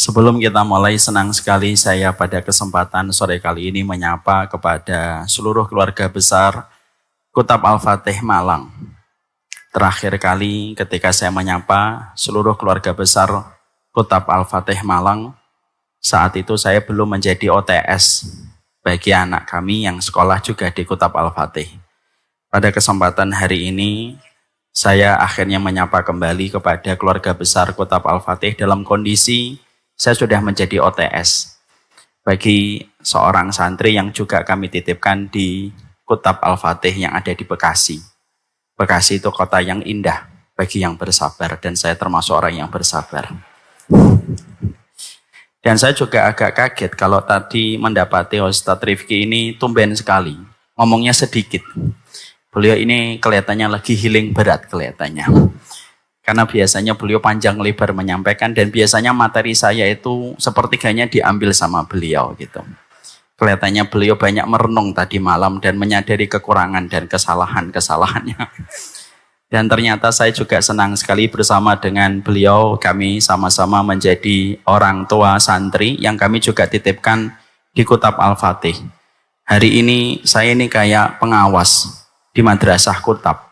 Sebelum kita mulai, senang sekali saya pada kesempatan sore kali ini menyapa kepada seluruh keluarga besar Kutab Al-Fatih Malang. Terakhir kali ketika saya menyapa seluruh keluarga besar Kutab Al-Fatih Malang, saat itu saya belum menjadi OTS bagi anak kami yang sekolah juga di Kutab Al-Fatih. Pada kesempatan hari ini, saya akhirnya menyapa kembali kepada keluarga besar Kutab Al-Fatih dalam kondisi saya sudah menjadi OTS bagi seorang santri yang juga kami titipkan di Kutab Al-Fatih yang ada di Bekasi. Bekasi itu kota yang indah bagi yang bersabar, dan saya termasuk orang yang bersabar. Dan saya juga agak kaget kalau tadi mendapati Ustadz Rifki ini tumben sekali, ngomongnya sedikit. Beliau ini kelihatannya lagi healing berat kelihatannya. Karena biasanya beliau panjang lebar menyampaikan, dan biasanya materi saya itu sepertiganya diambil sama beliau gitu. Kelihatannya beliau banyak merenung tadi malam dan menyadari kekurangan dan kesalahan-kesalahannya. Dan ternyata saya juga senang sekali bersama dengan beliau, kami sama-sama menjadi orang tua santri yang kami juga titipkan di Kutab Al-Fatih. Hari ini saya ini kayak pengawas di Madrasah Kutab.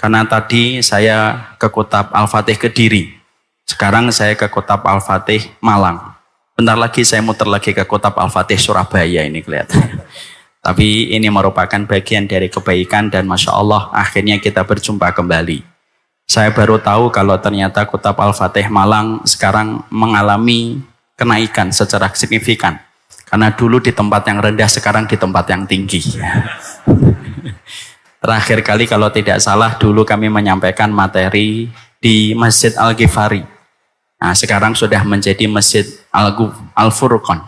Karena tadi saya ke Kutab Al-Fatih Kediri, sekarang saya ke Kutab Al-Fatih Malang. Bentar lagi saya muter lagi ke Kutab Al-Fatih Surabaya ini kelihatannya. Tapi ini merupakan bagian dari kebaikan, dan Masya Allah akhirnya kita berjumpa kembali. Saya baru tahu kalau ternyata Kutab Al-Fatih Malang sekarang mengalami kenaikan secara signifikan. Karena dulu di tempat yang rendah, sekarang di tempat yang tinggi. Terakhir kali kalau tidak salah dulu kami menyampaikan materi di Masjid Al-Ghifari. Nah, sekarang sudah menjadi Masjid Al-Furqan.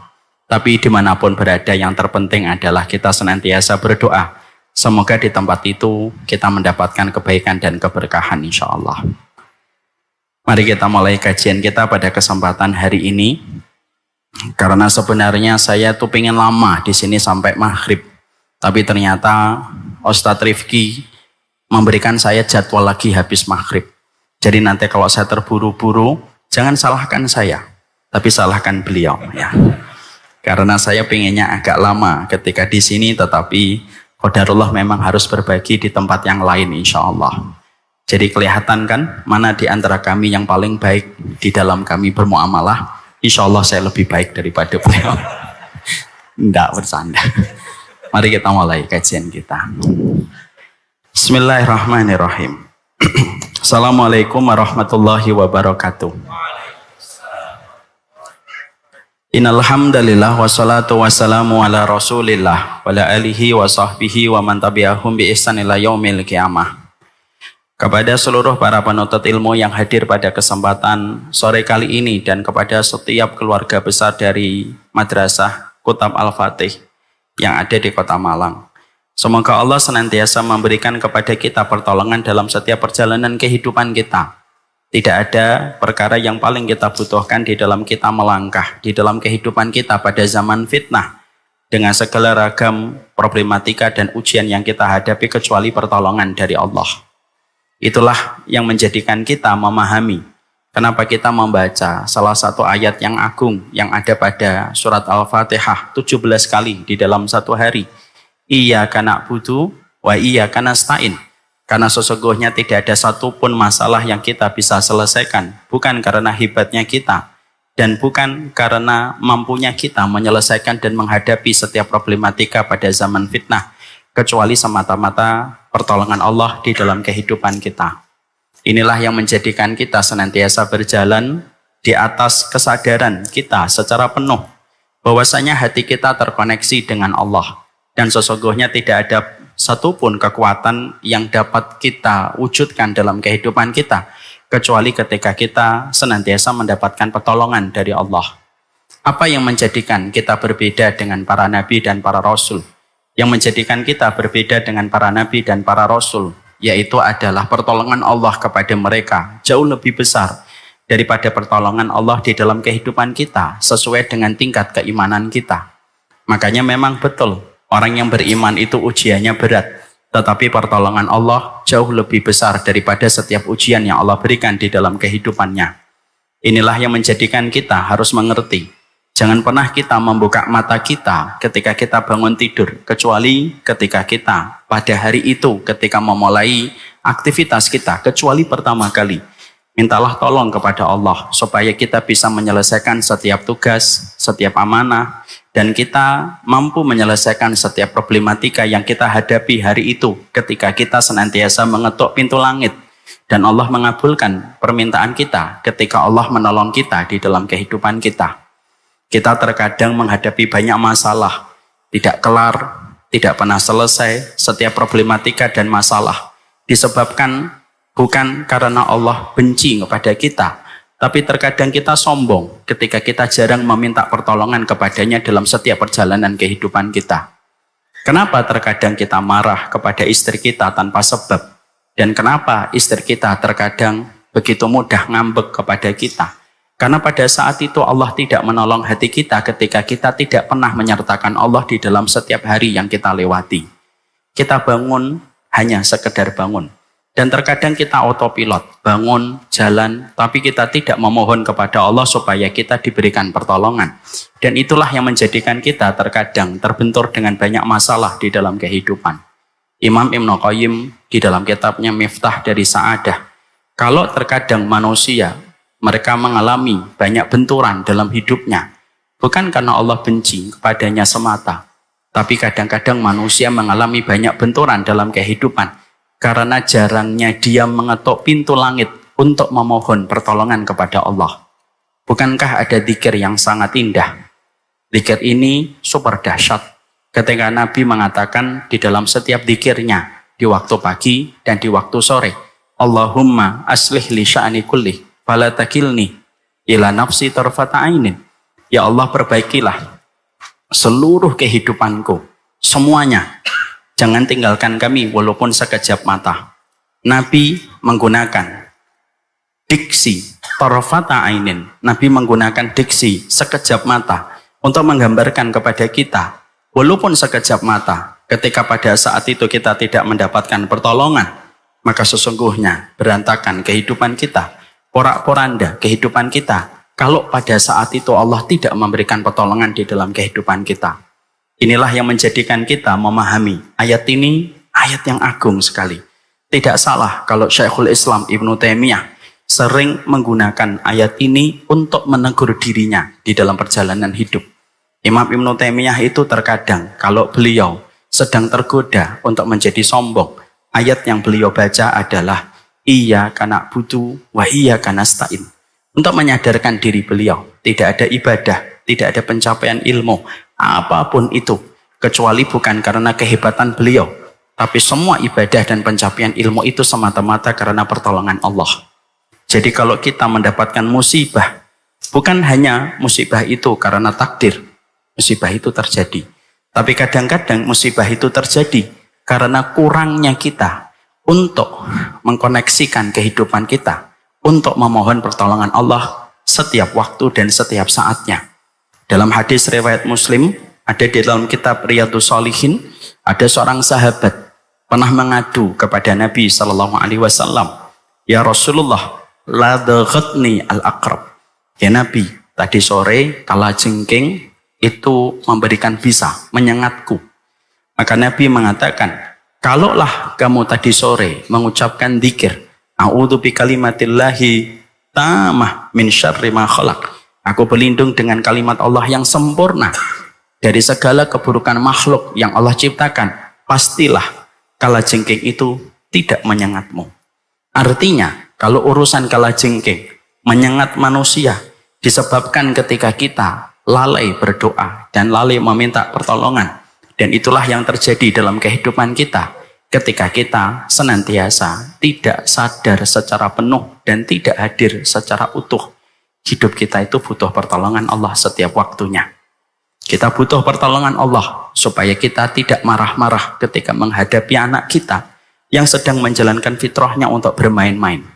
Tapi dimanapun berada, yang terpenting adalah kita senantiasa berdoa. Semoga di tempat itu kita mendapatkan kebaikan dan keberkahan insya Allah. Mari kita mulai kajian kita pada kesempatan hari ini. Karena sebenarnya saya tuh pengen lama di sini sampai maghrib. Tapi ternyata Ustadz Rifki memberikan saya jadwal lagi habis maghrib. Jadi nanti kalau saya terburu-buru, jangan salahkan saya, tapi salahkan beliau ya. Karena saya pengennya agak lama ketika di sini, tetapi qadarullah memang harus berbagi di tempat yang lain insya Allah. Jadi kelihatan kan mana di antara kami yang paling baik di dalam kami bermuamalah. Insya Allah saya lebih baik daripada beliau. Enggak, bercanda. Mari kita mulai kajian kita. Bismillahirrahmanirrahim. Assalamualaikum warahmatullahi wabarakatuh. Innal hamdalillah wassalatu wassalamu ala Rasulillah wa ala alihi wa sahbihi wa man tabi'ahum bi ihsan ila yaumil qiyamah. Kepada seluruh para penuntut ilmu yang hadir pada kesempatan sore kali ini, dan kepada setiap keluarga besar dari Madrasah Kutab Al-Fatih yang ada di Kota Malang. Semoga Allah senantiasa memberikan kepada kita pertolongan dalam setiap perjalanan kehidupan kita. Tidak ada perkara yang paling kita butuhkan di dalam kita melangkah, di dalam kehidupan kita pada zaman fitnah, dengan segala ragam problematika dan ujian yang kita hadapi, kecuali pertolongan dari Allah. Itulah yang menjadikan kita memahami kenapa kita membaca salah satu ayat yang agung yang ada pada surat Al-Fatihah 17 kali di dalam satu hari. Iyyaka na'budu wa iyyaka nasta'in. Karena sesungguhnya tidak ada satupun masalah yang kita bisa selesaikan, bukan karena hebatnya kita, dan bukan karena mampunya kita menyelesaikan dan menghadapi setiap problematika pada zaman fitnah, kecuali semata-mata pertolongan Allah di dalam kehidupan kita. Inilah yang menjadikan kita senantiasa berjalan di atas kesadaran kita secara penuh bahwasanya hati kita terkoneksi dengan Allah, dan sesungguhnya tidak ada satupun kekuatan yang dapat kita wujudkan dalam kehidupan kita kecuali ketika kita senantiasa mendapatkan pertolongan dari Allah. Apa yang menjadikan kita berbeda dengan para nabi dan para rasul? Yang menjadikan kita berbeda dengan para nabi dan para rasul, yaitu adalah pertolongan Allah kepada mereka jauh lebih besar daripada pertolongan Allah di dalam kehidupan kita sesuai dengan tingkat keimanan kita. Makanya memang betul orang yang beriman itu ujiannya berat, tetapi pertolongan Allah jauh lebih besar daripada setiap ujian yang Allah berikan di dalam kehidupannya. Inilah yang menjadikan kita harus mengerti. Jangan pernah kita membuka mata kita ketika kita bangun tidur, kecuali ketika kita pada hari itu ketika memulai aktivitas kita, kecuali pertama kali. Mintalah tolong kepada Allah supaya kita bisa menyelesaikan setiap tugas, setiap amanah, dan kita mampu menyelesaikan setiap problematika yang kita hadapi hari itu ketika kita senantiasa mengetuk pintu langit. Dan Allah mengabulkan permintaan kita ketika Allah menolong kita di dalam kehidupan kita. Kita terkadang menghadapi banyak masalah, tidak kelar, tidak pernah selesai, setiap problematika dan masalah disebabkan bukan karena Allah benci kepada kita, tapi terkadang kita sombong ketika kita jarang meminta pertolongan kepadanya dalam setiap perjalanan kehidupan kita. Kenapa terkadang kita marah kepada istri kita tanpa sebab? Dan kenapa istri kita terkadang begitu mudah ngambek kepada kita? Karena pada saat itu Allah tidak menolong hati kita ketika kita tidak pernah menyertakan Allah di dalam setiap hari yang kita lewati. Kita bangun hanya sekedar bangun. Dan terkadang kita autopilot, bangun, jalan, tapi kita tidak memohon kepada Allah supaya kita diberikan pertolongan. Dan itulah yang menjadikan kita terkadang terbentur dengan banyak masalah di dalam kehidupan. Imam Ibnu Qayyim di dalam kitabnya Miftah dari Sa'adah, kalau terkadang manusia mereka mengalami banyak benturan dalam hidupnya, bukan karena Allah benci kepadanya semata, tapi kadang-kadang manusia mengalami banyak benturan dalam kehidupan karena jarangnya dia mengetuk pintu langit untuk memohon pertolongan kepada Allah. Bukankah ada zikir yang sangat indah? Zikir ini super dahsyat. Ketika Nabi mengatakan di dalam setiap zikirnya, di waktu pagi dan di waktu sore, Allahumma aslih li sya'ni kulli, fala takilni ila nafsi tarfata ainin. Ya Allah, perbaikilah seluruh kehidupanku, semuanya. Jangan tinggalkan kami walaupun sekejap mata. Nabi menggunakan diksi tarfata ainin. Nabi menggunakan diksi sekejap mata untuk menggambarkan kepada kita, walaupun sekejap mata, ketika pada saat itu kita tidak mendapatkan pertolongan, maka sesungguhnya berantakan kehidupan kita, porak-poranda kehidupan kita, kalau pada saat itu Allah tidak memberikan pertolongan di dalam kehidupan kita. Inilah yang menjadikan kita memahami ayat ini, ayat yang agung sekali. Tidak salah kalau Syekhul Islam Ibnu Taimiyah sering menggunakan ayat ini untuk menegur dirinya di dalam perjalanan hidup. Imam Ibnu Taimiyah itu terkadang kalau beliau sedang tergoda untuk menjadi sombong, ayat yang beliau baca adalah Iyyaka na'budu wa iyyaka nasta'in. Untuk menyadarkan diri beliau, tidak ada ibadah, tidak ada pencapaian ilmu, apapun itu, kecuali bukan karena kehebatan beliau, tapi semua ibadah dan pencapaian ilmu itu semata-mata karena pertolongan Allah. Jadi kalau kita mendapatkan musibah, bukan hanya musibah itu karena takdir, musibah itu terjadi, tapi kadang-kadang musibah itu terjadi karena kurangnya kita untuk mengkoneksikan kehidupan kita, untuk memohon pertolongan Allah setiap waktu dan setiap saatnya. Dalam hadis riwayat Muslim, ada di dalam kitab Riyadhus Shalihin, ada seorang sahabat pernah mengadu kepada Nabi Sallallahu Alaihi Wasallam, ya Rasulullah, la daghatni al-aqrab. Ya Nabi, tadi sore kalajengking itu memberikan bisa, menyengatku. Maka Nabi mengatakan, kalaulah kamu tadi sore mengucapkan dzikir, a'udzu bikalimatillahi tammah min syarri ma khalaq. Aku berlindung dengan kalimat Allah yang sempurna dari segala keburukan makhluk yang Allah ciptakan. Pastilah kalajengking itu tidak menyengatmu. Artinya, kalau urusan kalajengking menyengat manusia disebabkan ketika kita lalai berdoa dan lalai meminta pertolongan. Dan itulah yang terjadi dalam kehidupan kita ketika kita senantiasa tidak sadar secara penuh dan tidak hadir secara utuh. Hidup kita itu butuh pertolongan Allah setiap waktunya. Kita butuh pertolongan Allah supaya kita tidak marah-marah ketika menghadapi anak kita yang sedang menjalankan fitrahnya untuk bermain-main.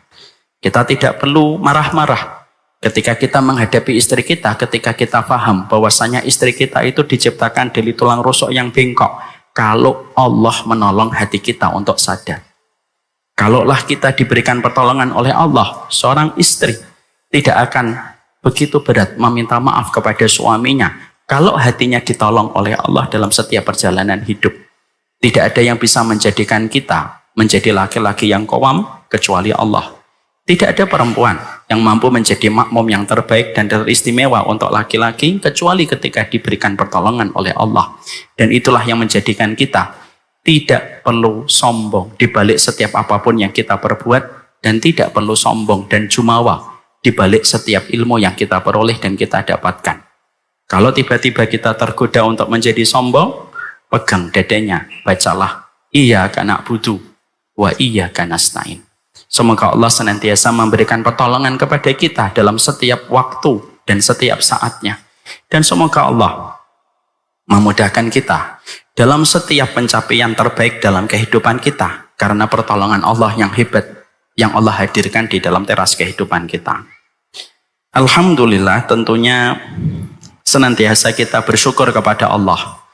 Kita tidak perlu marah-marah ketika kita menghadapi istri kita, ketika kita paham bahwasanya istri kita itu diciptakan dari tulang rusuk yang bengkok. Kalau Allah menolong hati kita untuk sadar. Kalaulah kita diberikan pertolongan oleh Allah, seorang istri tidak akan begitu berat meminta maaf kepada suaminya kalau hatinya ditolong oleh Allah dalam setiap perjalanan hidup. Tidak ada yang bisa menjadikan kita menjadi laki-laki yang qawam kecuali Allah. Tidak ada perempuan yang mampu menjadi makmum yang terbaik dan teristimewa untuk laki-laki kecuali ketika diberikan pertolongan oleh Allah. Dan itulah yang menjadikan kita tidak perlu sombong di balik setiap apapun yang kita perbuat, dan tidak perlu sombong dan jumawa di balik setiap ilmu yang kita peroleh dan kita dapatkan. Kalau tiba-tiba kita tergoda untuk menjadi sombong, pegang dadanya, bacalah iyyaka na'budu wa iyyaka nasta'in. Semoga Allah senantiasa memberikan pertolongan kepada kita dalam setiap waktu dan setiap saatnya. Dan semoga Allah memudahkan kita dalam setiap pencapaian terbaik dalam kehidupan kita, karena pertolongan Allah yang hebat yang Allah hadirkan di dalam teras kehidupan kita. Alhamdulillah, tentunya senantiasa kita bersyukur kepada Allah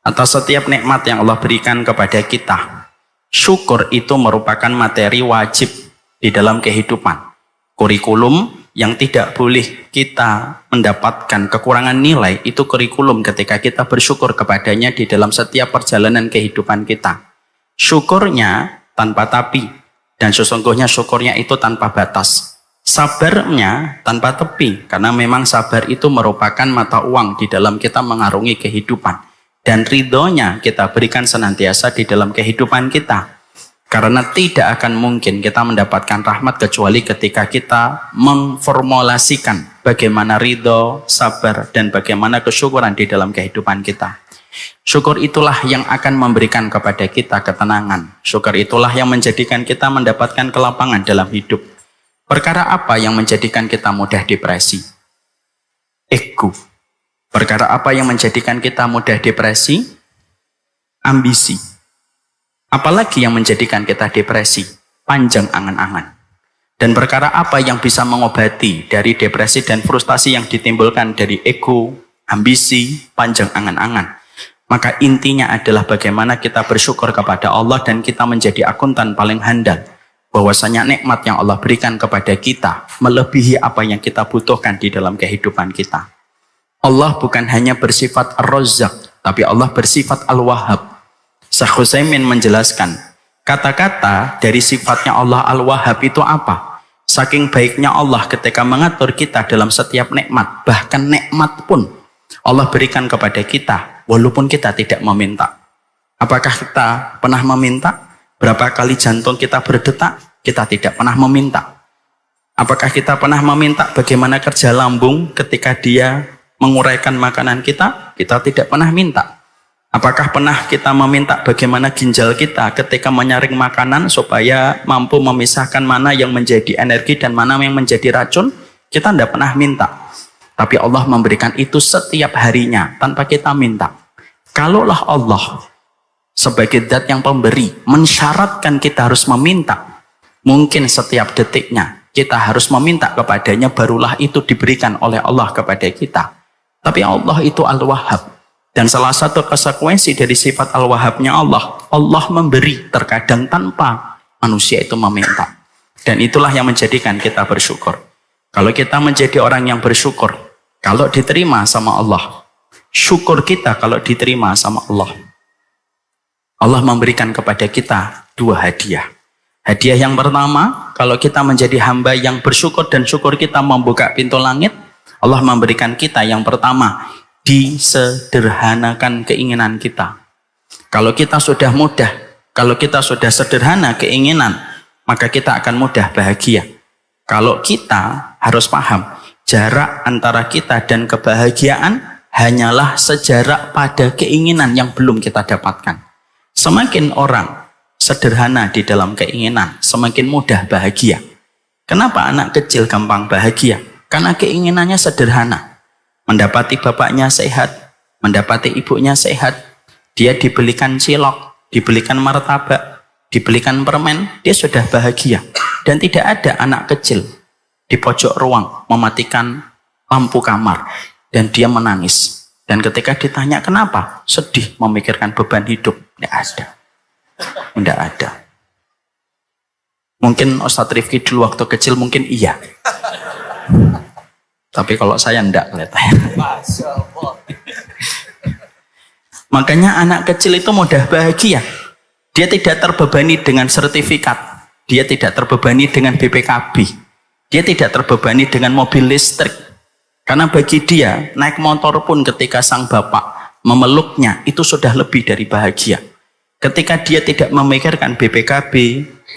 atas setiap nikmat yang Allah berikan kepada kita. Syukur itu merupakan materi wajib di dalam kehidupan. Kurikulum yang tidak boleh kita mendapatkan kekurangan nilai itu kurikulum ketika kita bersyukur kepadanya di dalam setiap perjalanan kehidupan kita. Syukurnya tanpa tapi, dan sesungguhnya syukurnya itu tanpa batas. Sabarnya tanpa tepi, karena memang sabar itu merupakan mata uang di dalam kita mengarungi kehidupan. Dan ridhonya kita berikan senantiasa di dalam kehidupan kita. Karena tidak akan mungkin kita mendapatkan rahmat kecuali ketika kita memformulasikan bagaimana ridho, sabar, dan bagaimana kesyukuran di dalam kehidupan kita. Syukur itulah yang akan memberikan kepada kita ketenangan. Syukur itulah yang menjadikan kita mendapatkan kelapangan dalam hidup. Perkara apa yang menjadikan kita mudah depresi? Ego. Perkara apa yang menjadikan kita mudah depresi? Ambisi. Apalagi yang menjadikan kita depresi? Panjang angan-angan. Dan perkara apa yang bisa mengobati dari depresi dan frustasi yang ditimbulkan dari ego, ambisi, panjang angan-angan? Maka intinya adalah bagaimana kita bersyukur kepada Allah dan kita menjadi akuntan paling handal. Bahwasanya nikmat yang Allah berikan kepada kita melebihi apa yang kita butuhkan di dalam kehidupan kita. Allah bukan hanya bersifat Ar-Razzaq, tapi Allah bersifat Al-Wahhab. Syekh Utsaimin menjelaskan, kata-kata dari sifatnya Allah Al-Wahhab itu apa? Saking baiknya Allah ketika mengatur kita dalam setiap nikmat, bahkan nikmat pun Allah berikan kepada kita, walaupun kita tidak meminta. Apakah kita pernah meminta? Berapa kali jantung kita berdetak? Kita tidak pernah meminta. Apakah kita pernah meminta bagaimana kerja lambung ketika dia menguraikan makanan kita? Kita tidak pernah minta. Apakah pernah kita meminta bagaimana ginjal kita ketika menyaring makanan supaya mampu memisahkan mana yang menjadi energi dan mana yang menjadi racun? Kita tidak pernah minta. Tapi Allah memberikan itu setiap harinya tanpa kita minta. Kalaulah Allah sebagai zat yang pemberi mensyaratkan kita harus meminta, mungkin setiap detiknya kita harus meminta kepadanya, barulah itu diberikan oleh Allah kepada kita. Tapi Allah itu Al-Wahhab. Dan salah satu konsekuensi dari sifat Al-Wahhabnya Allah, Allah memberi terkadang tanpa manusia itu meminta. Dan itulah yang menjadikan kita bersyukur. Kalau kita menjadi orang yang bersyukur, kalau diterima sama Allah, syukur kita kalau diterima sama Allah. Allah memberikan kepada kita dua hadiah. Hadiah yang pertama, kalau kita menjadi hamba yang bersyukur dan syukur kita membuka pintu langit, Allah memberikan kita yang pertama, disederhanakan keinginan kita. Kalau kita sudah mudah, kalau kita sudah sederhana keinginan, maka kita akan mudah bahagia. Kalau kita harus paham, jarak antara kita dan kebahagiaan hanyalah sejarak pada keinginan yang belum kita dapatkan. Semakin orang sederhana di dalam keinginan, semakin mudah bahagia. Kenapa anak kecil gampang bahagia? Karena keinginannya sederhana. Mendapati bapaknya sehat, mendapati ibunya sehat, dia dibelikan cilok, dibelikan martabak, dibelikan permen, dia sudah bahagia. Dan tidak ada anak kecil di pojok ruang mematikan lampu kamar dan dia menangis. Dan ketika ditanya kenapa, sedih memikirkan beban hidup, tidak ada. Tidak ada. Mungkin Ustadz Rifki dulu waktu kecil mungkin iya. Tapi kalau saya enggak kelihatannya. Makanya anak kecil itu mudah bahagia. Dia tidak terbebani dengan sertifikat. Dia tidak terbebani dengan BPKB. Dia tidak terbebani dengan mobil listrik. Karena bagi dia, naik motor pun ketika sang bapak memeluknya, itu sudah lebih dari bahagia. Ketika dia tidak memikirkan BPKB,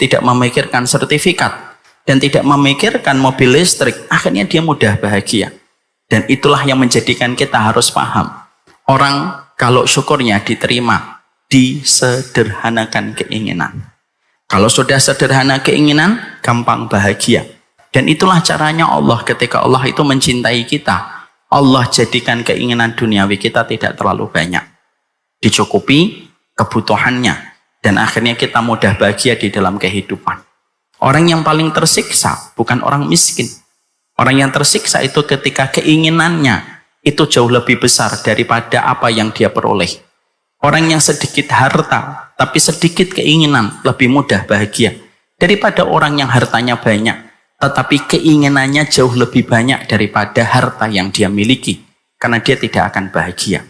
tidak memikirkan sertifikat, dan tidak memikirkan mobil listrik, akhirnya dia mudah bahagia. Dan itulah yang menjadikan kita harus paham. Orang kalau syukurnya diterima, disederhanakan keinginan. Kalau sudah sederhana keinginan, gampang bahagia. Dan itulah caranya Allah ketika Allah itu mencintai kita. Allah jadikan keinginan duniawi kita tidak terlalu banyak. Dicukupi kebutuhannya. Dan akhirnya kita mudah bahagia di dalam kehidupan. Orang yang paling tersiksa bukan orang miskin. Orang yang tersiksa itu ketika keinginannya itu jauh lebih besar daripada apa yang dia peroleh. Orang yang sedikit harta tapi sedikit keinginan lebih mudah bahagia daripada orang yang hartanya banyak tetapi keinginannya jauh lebih banyak daripada harta yang dia miliki, karena dia tidak akan bahagia.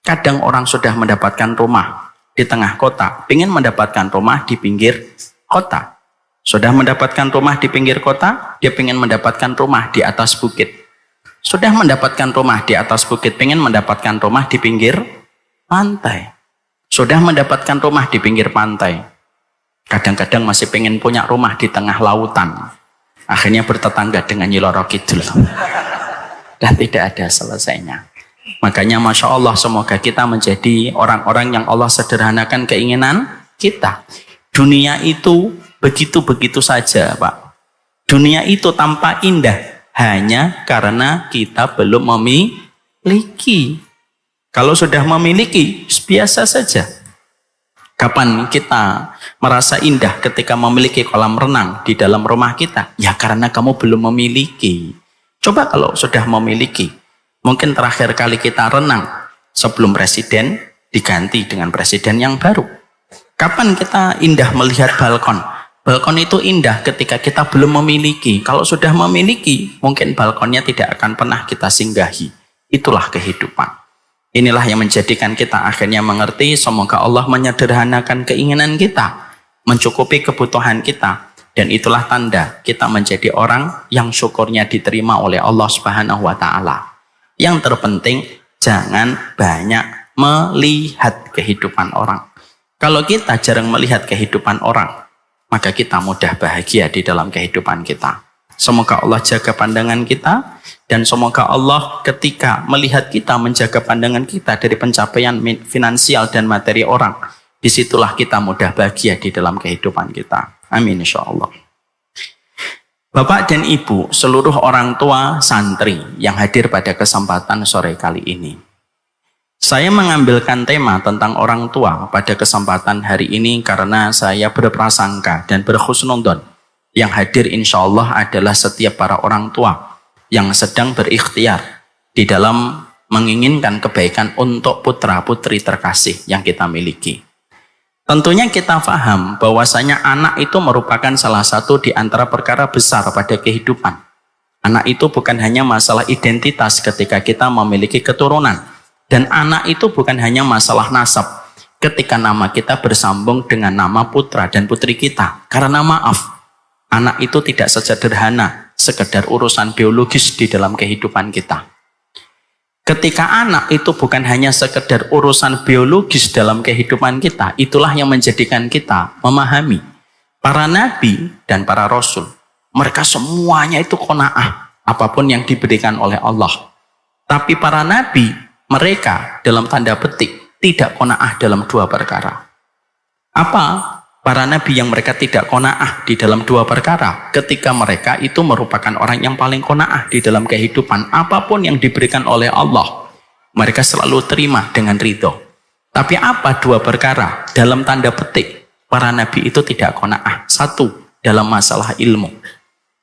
Kadang orang sudah mendapatkan rumah di tengah kota, ingin mendapatkan rumah di pinggir kota. Sudah mendapatkan rumah di pinggir kota, dia ingin mendapatkan rumah di atas bukit. Sudah mendapatkan rumah di atas bukit, ingin mendapatkan rumah di pinggir pantai. Sudah mendapatkan rumah di pinggir pantai, kadang-kadang masih pengen punya rumah di tengah lautan. Akhirnya bertetangga dengan Nyi Loro Kidul. Dan tidak ada selesainya. Makanya Masya Allah, semoga kita menjadi orang-orang yang Allah sederhanakan keinginan kita. Dunia itu begitu-begitu saja, Pak. Dunia itu tampak indah hanya karena kita belum memiliki. Kalau sudah memiliki, biasa saja. Kapan kita merasa indah ketika memiliki kolam renang di dalam rumah kita? Ya karena kamu belum memiliki. Coba kalau sudah memiliki. Mungkin terakhir kali kita renang sebelum presiden diganti dengan presiden yang baru. Kapan kita indah melihat balkon? Balkon itu indah ketika kita belum memiliki. Kalau sudah memiliki, mungkin balkonnya tidak akan pernah kita singgahi. Itulah kehidupan. Inilah yang menjadikan kita akhirnya mengerti, semoga Allah menyederhanakan keinginan kita, mencukupi kebutuhan kita, dan itulah tanda kita menjadi orang yang syukurnya diterima oleh Allah Subhanahu wa Ta'ala. Yang terpenting, jangan banyak melihat kehidupan orang. Kalau kita jarang melihat kehidupan orang, maka kita mudah bahagia di dalam kehidupan kita. Semoga Allah jaga pandangan kita, dan semoga Allah ketika melihat kita menjaga pandangan kita dari pencapaian finansial dan materi orang, disitulah kita mudah bahagia di dalam kehidupan kita. Amin insyaallah. Bapak dan Ibu, seluruh orang tua santri yang hadir pada kesempatan sore kali ini, saya mengambilkan tema tentang orang tua pada kesempatan hari ini karena saya berprasangka dan berhusnudon yang hadir insya Allah adalah setiap para orang tua yang sedang berikhtiar di dalam menginginkan kebaikan untuk putra-putri terkasih yang kita miliki. Tentunya kita paham bahwasanya anak itu merupakan salah satu di antara perkara besar pada kehidupan. Anak itu bukan hanya masalah identitas ketika kita memiliki keturunan. Dan anak itu bukan hanya masalah nasab ketika nama kita bersambung dengan nama putra dan putri kita. Karena maaf, anak itu tidak sesederhana sekedar urusan biologis di dalam kehidupan kita. Ketika anak itu bukan hanya sekedar urusan biologis dalam kehidupan kita, itulah yang menjadikan kita memahami para nabi dan para rasul. Mereka semuanya itu qanaah apapun yang diberikan oleh Allah. Tapi para nabi, mereka dalam tanda petik tidak qanaah dalam dua perkara. Apa para nabi yang mereka tidak qanaah di dalam dua perkara? Ketika mereka itu merupakan orang yang paling qanaah di dalam kehidupan, apapun yang diberikan oleh Allah, mereka selalu terima dengan ridho. Tapi apa dua perkara? Dalam tanda petik, para nabi itu tidak qanaah. Satu, dalam masalah ilmu.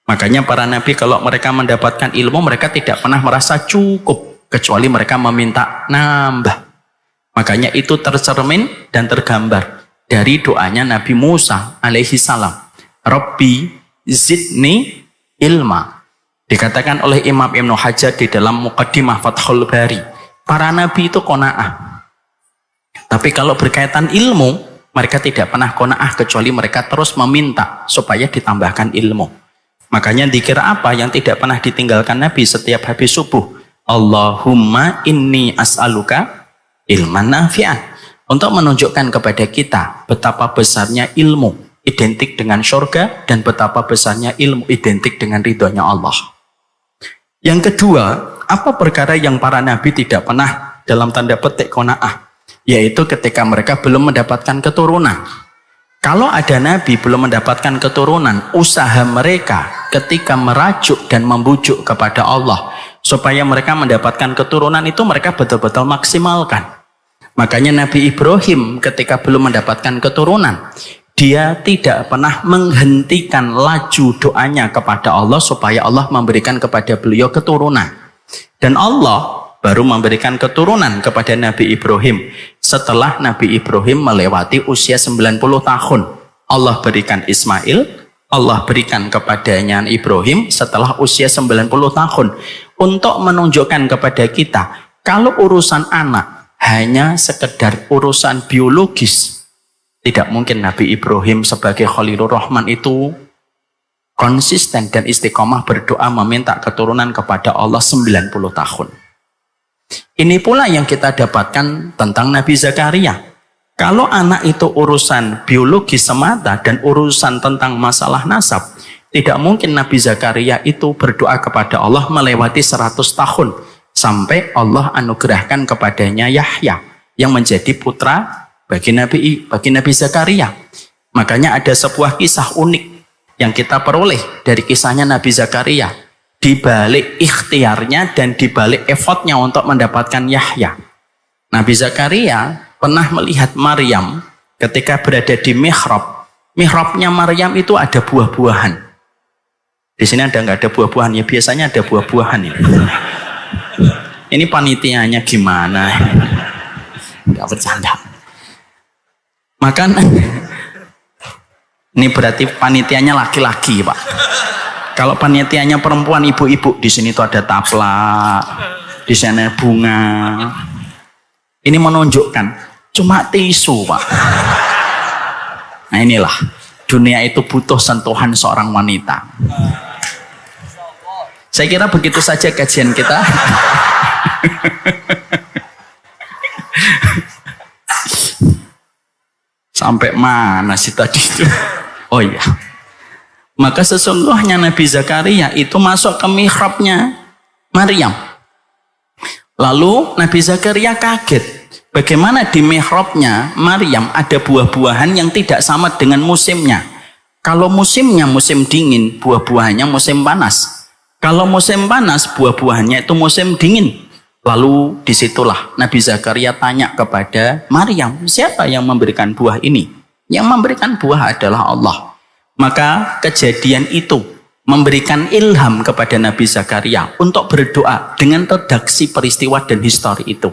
Makanya para nabi kalau mereka mendapatkan ilmu, mereka tidak pernah merasa cukup, kecuali mereka meminta nambah. Makanya itu tercermin dan tergambar dari doanya Nabi Musa alaihi salam. Rabbi zidni ilma. Dikatakan oleh Imam Ibnu Hajar di dalam Muqaddimah Fathul Bari, para nabi itu qanaah. Tapi kalau berkaitan ilmu, mereka tidak pernah qanaah kecuali mereka terus meminta supaya ditambahkan ilmu. Makanya zikir apa yang tidak pernah ditinggalkan Nabi setiap habis subuh? Allahumma inni as'aluka ilman nafi'an. Untuk menunjukkan kepada kita betapa besarnya ilmu identik dengan surga dan betapa besarnya ilmu identik dengan ridhonya Allah. Yang kedua, apa perkara yang para nabi tidak pernah dalam tanda petik qanaah? Yaitu ketika mereka belum mendapatkan keturunan. Kalau ada nabi belum mendapatkan keturunan, usaha mereka ketika merajuk dan membujuk kepada Allah supaya mereka mendapatkan keturunan itu mereka betul-betul maksimalkan. Makanya Nabi Ibrahim ketika belum mendapatkan keturunan, dia tidak pernah menghentikan laju doanya kepada Allah supaya Allah memberikan kepada beliau keturunan. Dan Allah baru memberikan keturunan kepada Nabi Ibrahim setelah Nabi Ibrahim melewati usia 90 tahun. Allah berikan Ismail, Allah berikan kepadanya Ibrahim setelah usia 90 tahun. Untuk menunjukkan kepada kita, kalau urusan anak hanya sekedar urusan biologis, tidak mungkin Nabi Ibrahim sebagai Khalilur Rahman itu konsisten dan istiqomah berdoa meminta keturunan kepada Allah 90 tahun. Ini pula yang kita dapatkan tentang Nabi Zakaria. Kalau anak itu urusan biologis semata dan urusan tentang masalah nasab, tidak mungkin Nabi Zakaria itu berdoa kepada Allah melewati 100 tahun sampai Allah anugerahkan kepadanya Yahya yang menjadi putra bagi Nabi Zakaria. Makanya ada sebuah kisah unik yang kita peroleh dari kisahnya Nabi Zakaria. Di balik ikhtiarnya dan di balik effortnya untuk mendapatkan Yahya, Nabi Zakaria pernah melihat Maryam ketika berada di mihrab. Mihrabnya Maryam itu ada buah-buahan. Di sini ada nggak ada buah-buahan? Ya biasanya ada buah-buahan ini. Ini panitianya gimana? Nggak bercanda. Makan ini berarti panitianya laki-laki, Pak. Kalau panitianya perempuan, ibu-ibu, di sini tuh ada taplak, di sana bunga. Ini menunjukkan cuma tisu, Pak. Nah inilah dunia itu butuh sentuhan seorang wanita. Saya kira begitu saja kajian kita. Sampai mana sih tadi itu? Oh iya. Maka sesungguhnya Nabi Zakaria itu masuk ke mihrabnya Maryam. Lalu Nabi Zakaria kaget. Bagaimana di mihrabnya Maryam ada buah-buahan yang tidak sama dengan musimnya. Kalau musimnya musim dingin, buah-buahannya musim panas. Kalau musim panas, buah-buahannya itu musim dingin. Lalu disitulah Nabi Zakaria tanya kepada Maryam, siapa yang memberikan buah ini? Yang memberikan buah adalah Allah. Maka kejadian itu memberikan ilham kepada Nabi Zakaria untuk berdoa dengan redaksi peristiwa dan histori itu.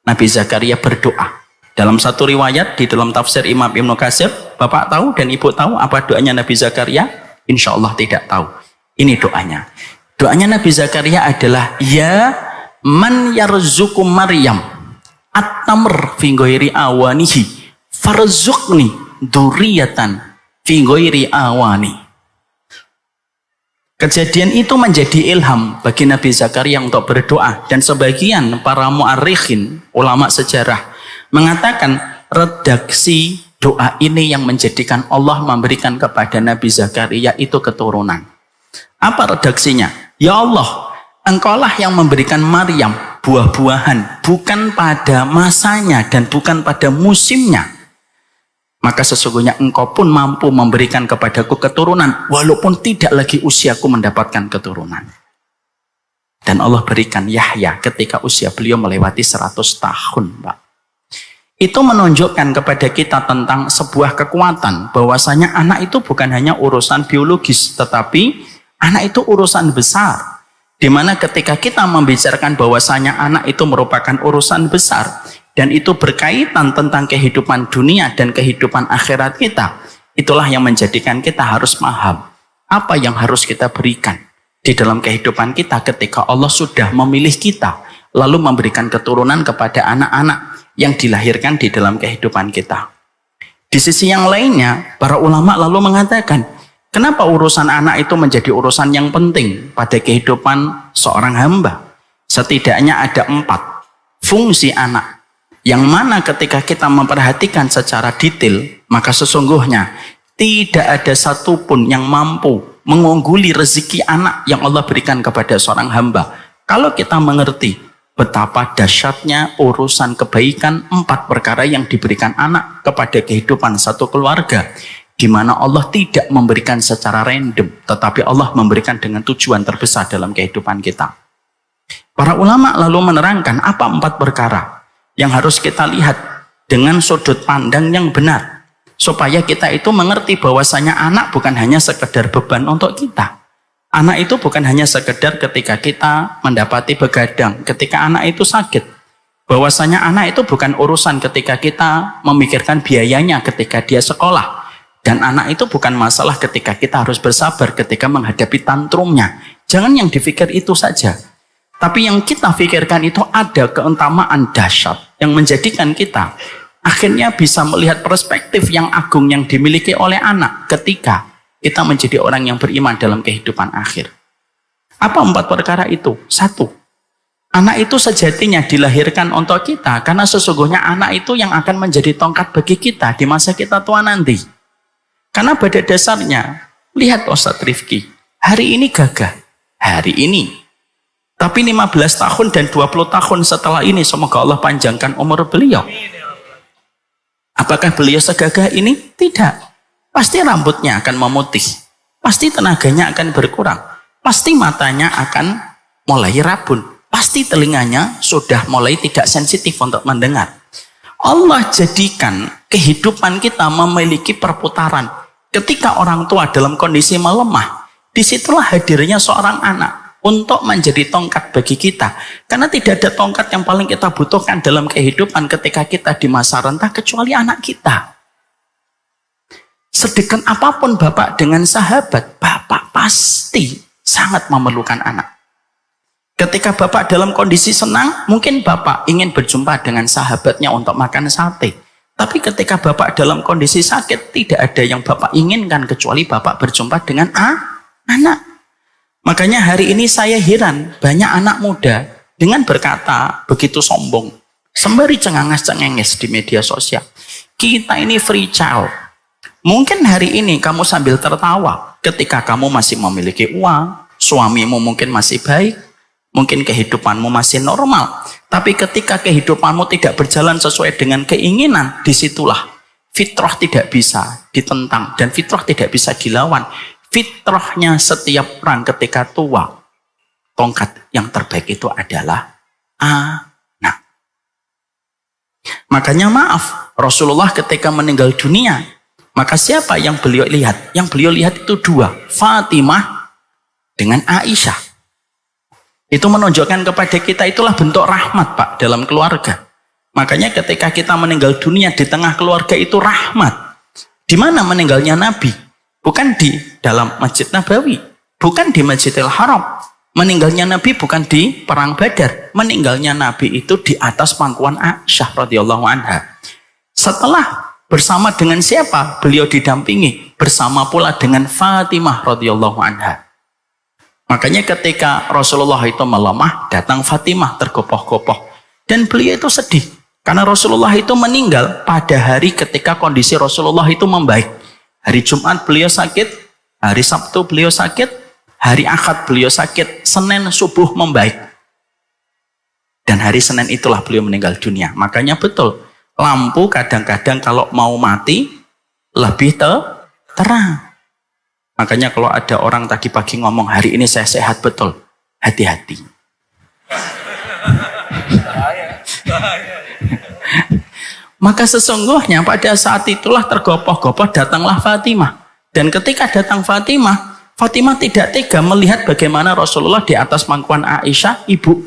Nabi Zakaria berdoa. Dalam satu riwayat di dalam tafsir Imam Ibnu Katsir, Bapak tahu dan Ibu tahu apa doanya Nabi Zakaria? Insya Allah tidak tahu. Ini doanya. Doanya Nabi Zakaria adalah ya man yarzuqu Maryam at-tamr fi ghairi awanihi farzuqni dzurriatan fi ghairi awani. Kejadian itu menjadi ilham bagi Nabi Zakaria untuk berdoa, dan sebagian para mu'arrikhin, ulama sejarah, mengatakan redaksi doa ini yang menjadikan Allah memberikan kepada Nabi Zakaria itu keturunan. Apa redaksinya? Ya Allah, Engkaulah yang memberikan Maryam buah-buahan bukan pada masanya dan bukan pada musimnya. Maka sesungguhnya Engkau pun mampu memberikan kepadaku keturunan walaupun tidak lagi usiaku mendapatkan keturunan. Dan Allah berikan Yahya ketika usia beliau melewati 100 tahun, Pak. Itu menunjukkan kepada kita tentang sebuah kekuatan bahwasanya anak itu bukan hanya urusan biologis, tetapi anak itu urusan besar. Di mana ketika kita membicarakan bahwasanya anak itu merupakan urusan besar dan itu berkaitan tentang kehidupan dunia dan kehidupan akhirat kita, itulah yang menjadikan kita harus paham apa yang harus kita berikan. di dalam kehidupan kita ketika Allah sudah memilih kita, lalu memberikan keturunan kepada anak-anak yang dilahirkan di dalam kehidupan kita. Di sisi yang lainnya, para ulama lalu mengatakan, kenapa urusan anak itu menjadi urusan yang penting pada kehidupan seorang hamba? Setidaknya ada 4 fungsi anak, yang mana ketika kita memperhatikan secara detail, maka sesungguhnya tidak ada satupun yang mampu mengungguli rezeki anak yang Allah berikan kepada seorang hamba. Kalau kita mengerti betapa dahsyatnya urusan kebaikan 4 perkara yang diberikan anak kepada kehidupan satu keluarga, di mana Allah tidak memberikan secara random, tetapi Allah memberikan dengan tujuan terbesar dalam kehidupan kita. Para ulama lalu menerangkan apa 4 perkara yang harus kita lihat dengan sudut pandang yang benar, supaya kita itu mengerti bahwasanya anak bukan hanya sekedar beban untuk kita. Anak itu bukan hanya sekedar ketika kita mendapati begadang, ketika anak itu sakit. Bahwasanya anak itu bukan urusan ketika kita memikirkan biayanya ketika dia sekolah. Dan anak itu bukan masalah ketika kita harus bersabar ketika menghadapi tantrumnya. Jangan yang dipikir itu saja. Tapi yang kita pikirkan itu ada keutamaan dahsyat yang menjadikan kita akhirnya bisa melihat perspektif yang agung yang dimiliki oleh anak ketika kita menjadi orang yang beriman dalam kehidupan akhir. Apa 4 perkara itu? 1. Anak itu sejatinya dilahirkan untuk kita karena sesungguhnya anak itu yang akan menjadi tongkat bagi kita di masa kita tua nanti. Karena pada dasarnya, lihat Ustadz Rifki, hari ini gagah, hari ini. Tapi 15 tahun dan 20 tahun setelah ini, semoga Allah panjangkan umur beliau. Apakah beliau segagah ini? Tidak. Pasti rambutnya akan memutih. Pasti tenaganya akan berkurang. Pasti matanya akan mulai rabun. Pasti telinganya sudah mulai tidak sensitif untuk mendengar. Allah jadikan kehidupan kita memiliki perputaran. Ketika orang tua dalam kondisi melemah, disitulah hadirnya seorang anak untuk menjadi tongkat bagi kita. Karena tidak ada tongkat yang paling kita butuhkan dalam kehidupan ketika kita di masa renta kecuali anak kita. Sedekat apapun bapak dengan sahabat, bapak pasti sangat memerlukan anak. Ketika bapak dalam kondisi senang, mungkin bapak ingin berjumpa dengan sahabatnya untuk makan sate. Tapi ketika bapak dalam kondisi sakit, tidak ada yang bapak inginkan kecuali bapak berjumpa dengan anak. Makanya hari ini saya heran, banyak anak muda dengan berkata begitu sombong, sembari cenganges-cengenges di media sosial. Kita ini free child. Mungkin hari ini kamu sambil tertawa ketika kamu masih memiliki uang, suamimu mungkin masih baik, mungkin kehidupanmu masih normal. Tapi ketika kehidupanmu tidak berjalan sesuai dengan keinginan, disitulah fitrah tidak bisa ditentang dan fitrah tidak bisa dilawan. Fitrahnya setiap orang ketika tua, tongkat yang terbaik itu adalah anak. Makanya maaf, Rasulullah ketika meninggal dunia, maka siapa yang beliau lihat? Yang beliau lihat itu 2, Fatimah dengan Aisyah. Itu menunjukkan kepada kita itulah bentuk rahmat Pak dalam keluarga. Makanya ketika kita meninggal dunia di tengah keluarga itu rahmat. Di mana meninggalnya Nabi? Bukan di dalam Masjid Nabawi, bukan di Masjidil Haram. Meninggalnya Nabi bukan di Perang Badar. Meninggalnya Nabi itu di atas pangkuan Aisyah radhiyallahu anha. Setelah bersama dengan siapa? Beliau didampingi bersama pula dengan Fatimah radhiyallahu anha. Makanya ketika Rasulullah itu melemah, datang Fatimah tergopoh-gopoh. Dan beliau itu sedih. Karena Rasulullah itu meninggal pada hari ketika kondisi Rasulullah itu membaik. Hari Jumat beliau sakit, hari Sabtu beliau sakit, hari Ahad beliau sakit, Senin subuh membaik. Dan hari Senin itulah beliau meninggal dunia. Makanya betul, lampu kadang-kadang kalau mau mati, lebih terang. Makanya kalau ada orang tadi pagi ngomong, hari ini saya sehat betul, hati-hati. Maka sesungguhnya pada saat itulah tergopoh-gopoh datanglah Fatimah. Dan ketika datang Fatimah, Fatimah tidak tega melihat bagaimana Rasulullah di atas pangkuan Aisyah, ibu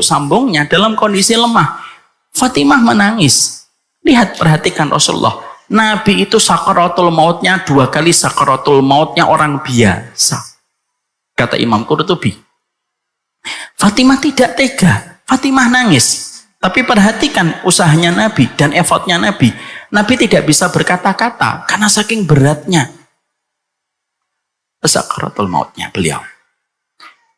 sambungnya dalam kondisi lemah. Fatimah menangis. Lihat, perhatikan Rasulullah. Nabi itu sakaratul mautnya 2 kali sakaratul mautnya orang biasa. Kata Imam Qurtubi, Fatimah tidak tega, Fatimah nangis. Tapi perhatikan usahanya Nabi dan effortnya Nabi. Nabi tidak bisa berkata-kata karena saking beratnya sakaratul mautnya beliau.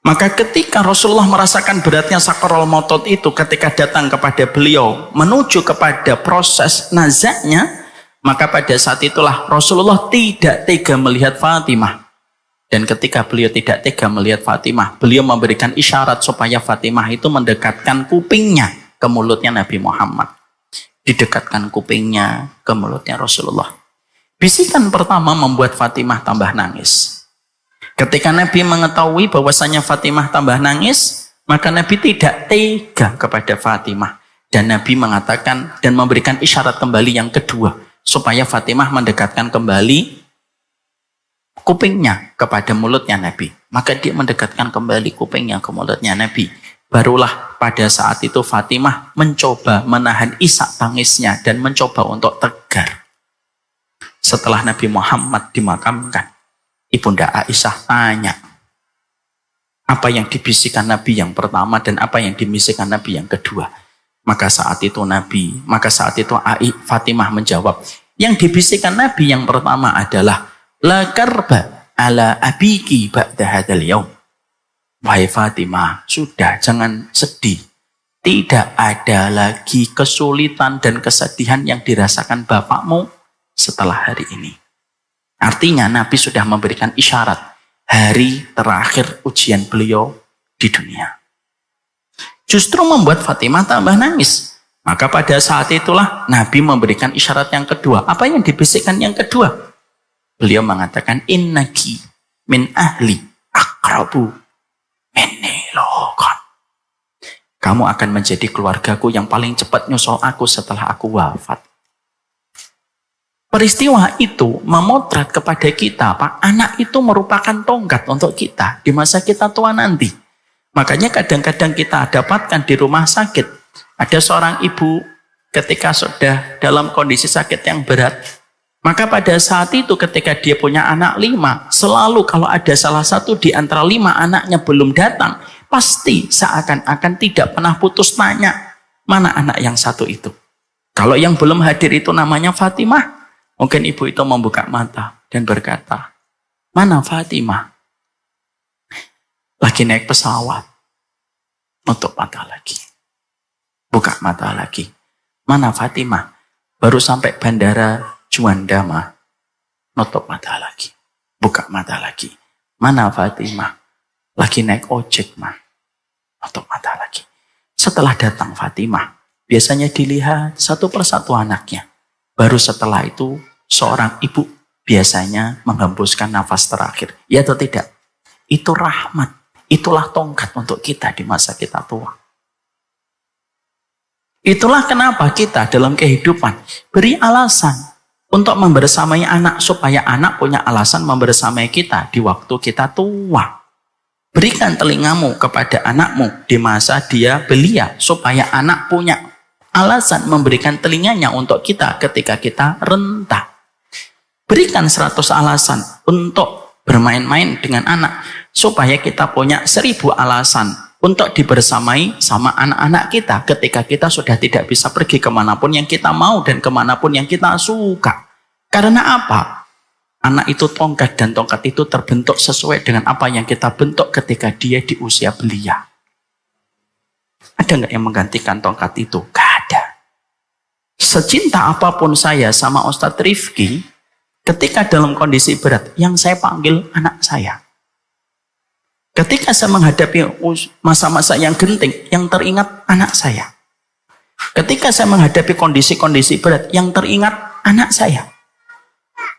Maka ketika Rasulullah merasakan beratnya sakaratul maut itu, ketika datang kepada beliau menuju kepada proses nazaknya, maka pada saat itulah Rasulullah tidak tega melihat Fatimah. Dan ketika beliau tidak tega melihat Fatimah, beliau memberikan isyarat supaya Fatimah itu mendekatkan kupingnya ke mulutnya Nabi Muhammad. Didekatkan kupingnya ke mulutnya Rasulullah. Bisikan pertama membuat Fatimah tambah nangis. Ketika Nabi mengetahui bahwasanya Fatimah tambah nangis, maka Nabi tidak tega kepada Fatimah. Dan Nabi mengatakan dan memberikan isyarat kembali yang kedua, supaya Fatimah mendekatkan kembali kupingnya kepada mulutnya Nabi. Maka dia mendekatkan kembali kupingnya ke mulutnya Nabi. Barulah pada saat itu Fatimah mencoba menahan isak tangisnya dan mencoba untuk tegar. Setelah Nabi Muhammad dimakamkan, Ibunda Aisyah tanya, apa yang dibisikkan Nabi yang pertama dan apa yang dibisikkan Nabi yang kedua. Maka saat itu Fatimah menjawab, yang dibisikkan Nabi yang pertama adalah la karba ala abiki ba'da hadzal yaum. Wahai Fatimah, sudah jangan sedih. Tidak ada lagi kesulitan dan kesedihan yang dirasakan bapakmu setelah hari ini. Artinya Nabi sudah memberikan isyarat hari terakhir ujian beliau di dunia. Justru membuat Fatimah tambah nangis. Maka pada saat itulah Nabi memberikan isyarat yang kedua. Apa yang dibisikkan yang kedua? Beliau mengatakan, innaki min ahli akrabu minni lokan. Kamu akan menjadi keluargaku yang paling cepat nyusul aku setelah aku wafat. Peristiwa itu memotret kepada kita, Pak, anak itu merupakan tongkat untuk kita di masa kita tua nanti. Makanya kadang-kadang kita dapatkan di rumah sakit, ada seorang ibu ketika sudah dalam kondisi sakit yang berat, maka pada saat itu ketika dia punya anak 5, selalu kalau ada salah satu di antara 5 anaknya belum datang, pasti seakan-akan tidak pernah putus tanya, mana anak yang satu itu. Kalau yang belum hadir itu namanya Fatimah, mungkin ibu itu membuka mata dan berkata, mana Fatimah? Lagi naik pesawat. Nutup mata lagi. Buka mata lagi. Mana Fatimah? Baru sampai bandara Juanda mah. Nutup mata lagi. Buka mata lagi. Mana Fatimah? Lagi naik ojek mah. Nutup mata lagi. Setelah datang Fatimah, biasanya dilihat satu persatu anaknya. Baru setelah itu seorang ibu biasanya menghembuskan nafas terakhir. Ya atau tidak? Itu rahmat. Itulah tongkat untuk kita di masa kita tua. Itulah kenapa kita dalam kehidupan beri alasan untuk membersamai anak, supaya anak punya alasan membersamai kita di waktu kita tua. Berikan telingamu kepada anakmu di masa dia belia, supaya anak punya alasan memberikan telinganya untuk kita ketika kita renta. Berikan 100 alasan untuk bermain-main dengan anak, supaya kita punya 1000 alasan untuk dibersamai sama anak-anak kita ketika kita sudah tidak bisa pergi kemanapun yang kita mau dan kemanapun yang kita suka. Karena apa? Anak itu tongkat, dan tongkat itu terbentuk sesuai dengan apa yang kita bentuk ketika dia di usia belia. Ada nggak yang menggantikan tongkat itu? Gak ada. Secinta apapun saya sama Ustadz Rifki, ketika dalam kondisi berat, yang saya panggil anak saya. Ketika saya menghadapi masa-masa yang genting, yang teringat anak saya. Ketika saya menghadapi kondisi-kondisi berat, yang teringat anak saya.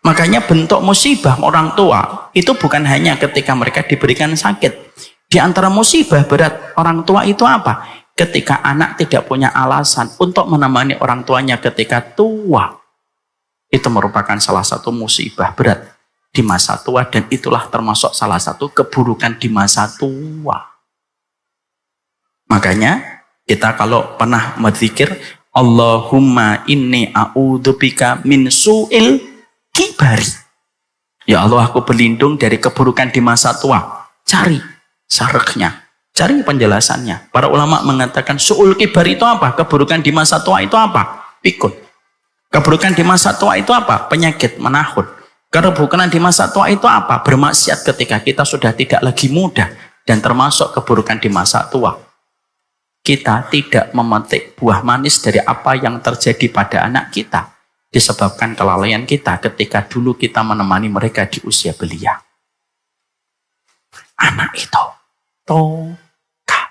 Makanya bentuk musibah orang tua itu bukan hanya ketika mereka diberikan sakit. Di antara musibah berat orang tua itu apa? Ketika anak tidak punya alasan untuk menemani orang tuanya ketika tua. Itu merupakan salah satu musibah berat di masa tua, dan itulah termasuk salah satu keburukan di masa tua. Makanya kita kalau pernah berzikir, Allahumma inni a'udzubika min su'il kibari. Ya Allah, aku berlindung dari keburukan di masa tua. Cari sareknya, cari penjelasannya. Para ulama mengatakan su'ul kibar itu apa? Keburukan di masa tua itu apa? Pikun. Keburukan di masa tua itu apa? Penyakit, menahun. Keburukan di masa tua itu apa? Bermaksiat ketika kita sudah tidak lagi muda. Dan termasuk keburukan di masa tua, kita tidak memetik buah manis dari apa yang terjadi pada anak kita. Disebabkan kelalaian kita ketika dulu kita menemani mereka di usia belia. Anak itu tongkat.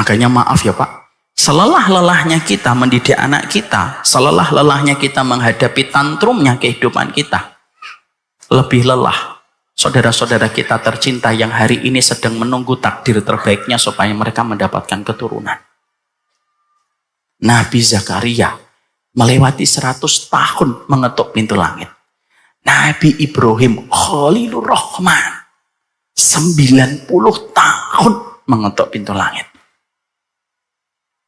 Makanya maaf ya Pak, selelah-lelahnya kita mendidik anak kita, selelah-lelahnya kita menghadapi tantrumnya kehidupan kita, lebih lelah saudara-saudara kita tercinta yang hari ini sedang menunggu takdir terbaiknya supaya mereka mendapatkan keturunan. Nabi Zakaria melewati 100 tahun mengetuk pintu langit. Nabi Ibrahim Khalilur Rahman 90 tahun mengetuk pintu langit.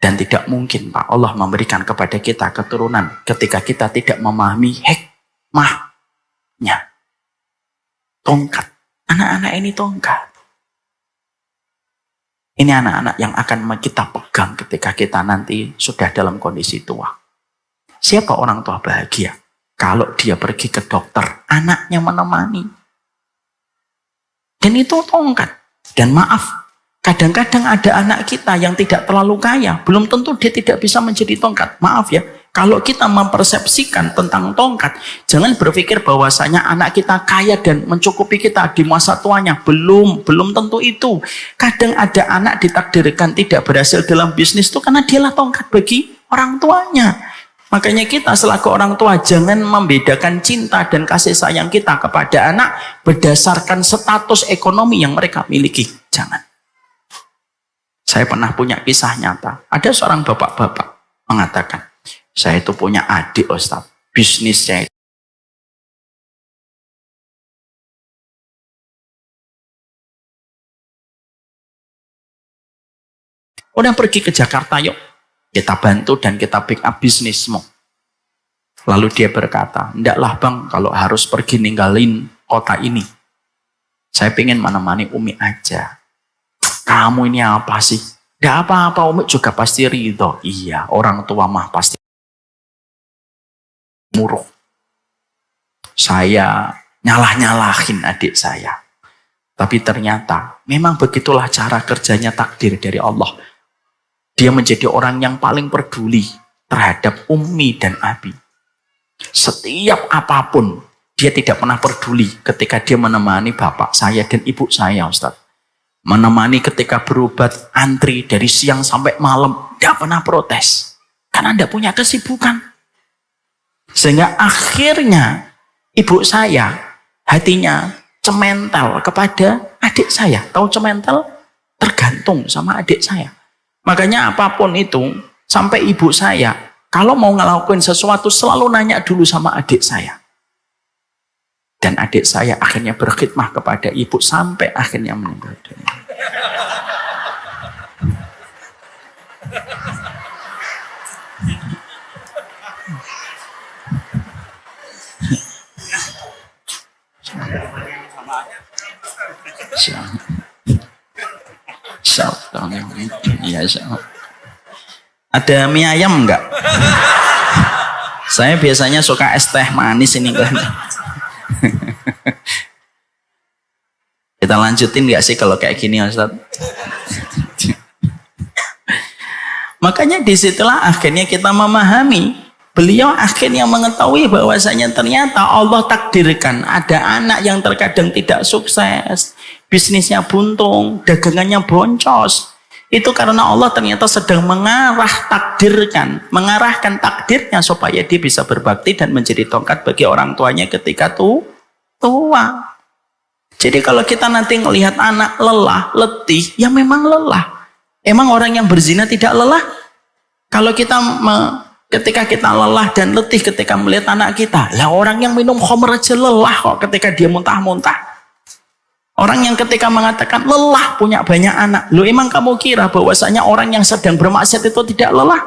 Dan tidak mungkin Pak Allah memberikan kepada kita keturunan ketika kita tidak memahami hikmahnya. Tongkat. Anak-anak ini tongkat. Ini anak-anak yang akan kita pegang ketika kita nanti sudah dalam kondisi tua. Siapa orang tua bahagia? Kalau dia pergi ke dokter, anaknya menemani. Dan itu tongkat. Dan maaf, kadang-kadang ada anak kita yang tidak terlalu kaya. Belum tentu dia tidak bisa menjadi tongkat. Maaf ya. Kalau kita mempersepsikan tentang tongkat, jangan berpikir bahwasanya anak kita kaya dan mencukupi kita di masa tuanya. Belum tentu itu. Kadang ada anak ditakdirkan tidak berhasil dalam bisnis itu karena dialah tongkat bagi orang tuanya. Makanya kita selaku orang tua jangan membedakan cinta dan kasih sayang kita kepada anak berdasarkan status ekonomi yang mereka miliki. Jangan. Saya pernah punya kisah nyata. Ada seorang bapak-bapak mengatakan, saya itu punya adik Ustaz, bisnisnya itu. Udah pergi ke Jakarta yuk, kita bantu dan kita pick up bisnismu. Lalu dia berkata, ndaklah bang kalau harus pergi ninggalin kota ini. Saya pengen menemani Umi aja. Kamu ini apa sih? Nggak apa-apa, Umi juga pasti ridho. Iya, orang tua mah pasti muruk. Saya nyalah-nyalahin adik saya. Tapi ternyata memang begitulah cara kerjanya takdir dari Allah. Dia menjadi orang yang paling peduli terhadap Umi dan Abi. Setiap apapun dia tidak pernah peduli ketika dia menemani bapak saya dan ibu saya Ustaz. Menemani ketika berobat antri dari siang sampai malam. Tidak pernah protes. Karena tidak punya kesibukan. Sehingga akhirnya ibu saya hatinya cementel kepada adik saya. Tahu cementel? Tergantung sama adik saya. Makanya apapun itu, sampai ibu saya, kalau mau ngelakuin sesuatu selalu nanya dulu sama adik saya. Dan adik saya akhirnya berkhidmah kepada ibu sampai akhirnya meninggal dunia. Ada mie ayam enggak? Saya biasanya suka es teh manis ini kan. Kita lanjutin enggak sih kalau kayak gini Ustaz? Makanya disitulah akhirnya kita memahami. Beliau akhirnya mengetahui bahwasanya ternyata Allah takdirkan ada anak yang terkadang tidak sukses, bisnisnya buntung, dagangannya boncos. Itu karena Allah ternyata sedang mengarahkan takdirnya supaya dia bisa berbakti dan menjadi tongkat bagi orang tuanya ketika tua. Jadi kalau kita nanti melihat anak lelah, letih, ya memang lelah. Emang orang yang berzina tidak lelah? Kalau kita ketika kita lelah dan letih ketika melihat anak kita, lah orang yang minum khamr aja lelah kok ketika dia muntah-muntah. Orang yang ketika mengatakan lelah punya banyak anak, lo emang kamu kira bahwasanya orang yang sedang bermaksiat itu tidak lelah?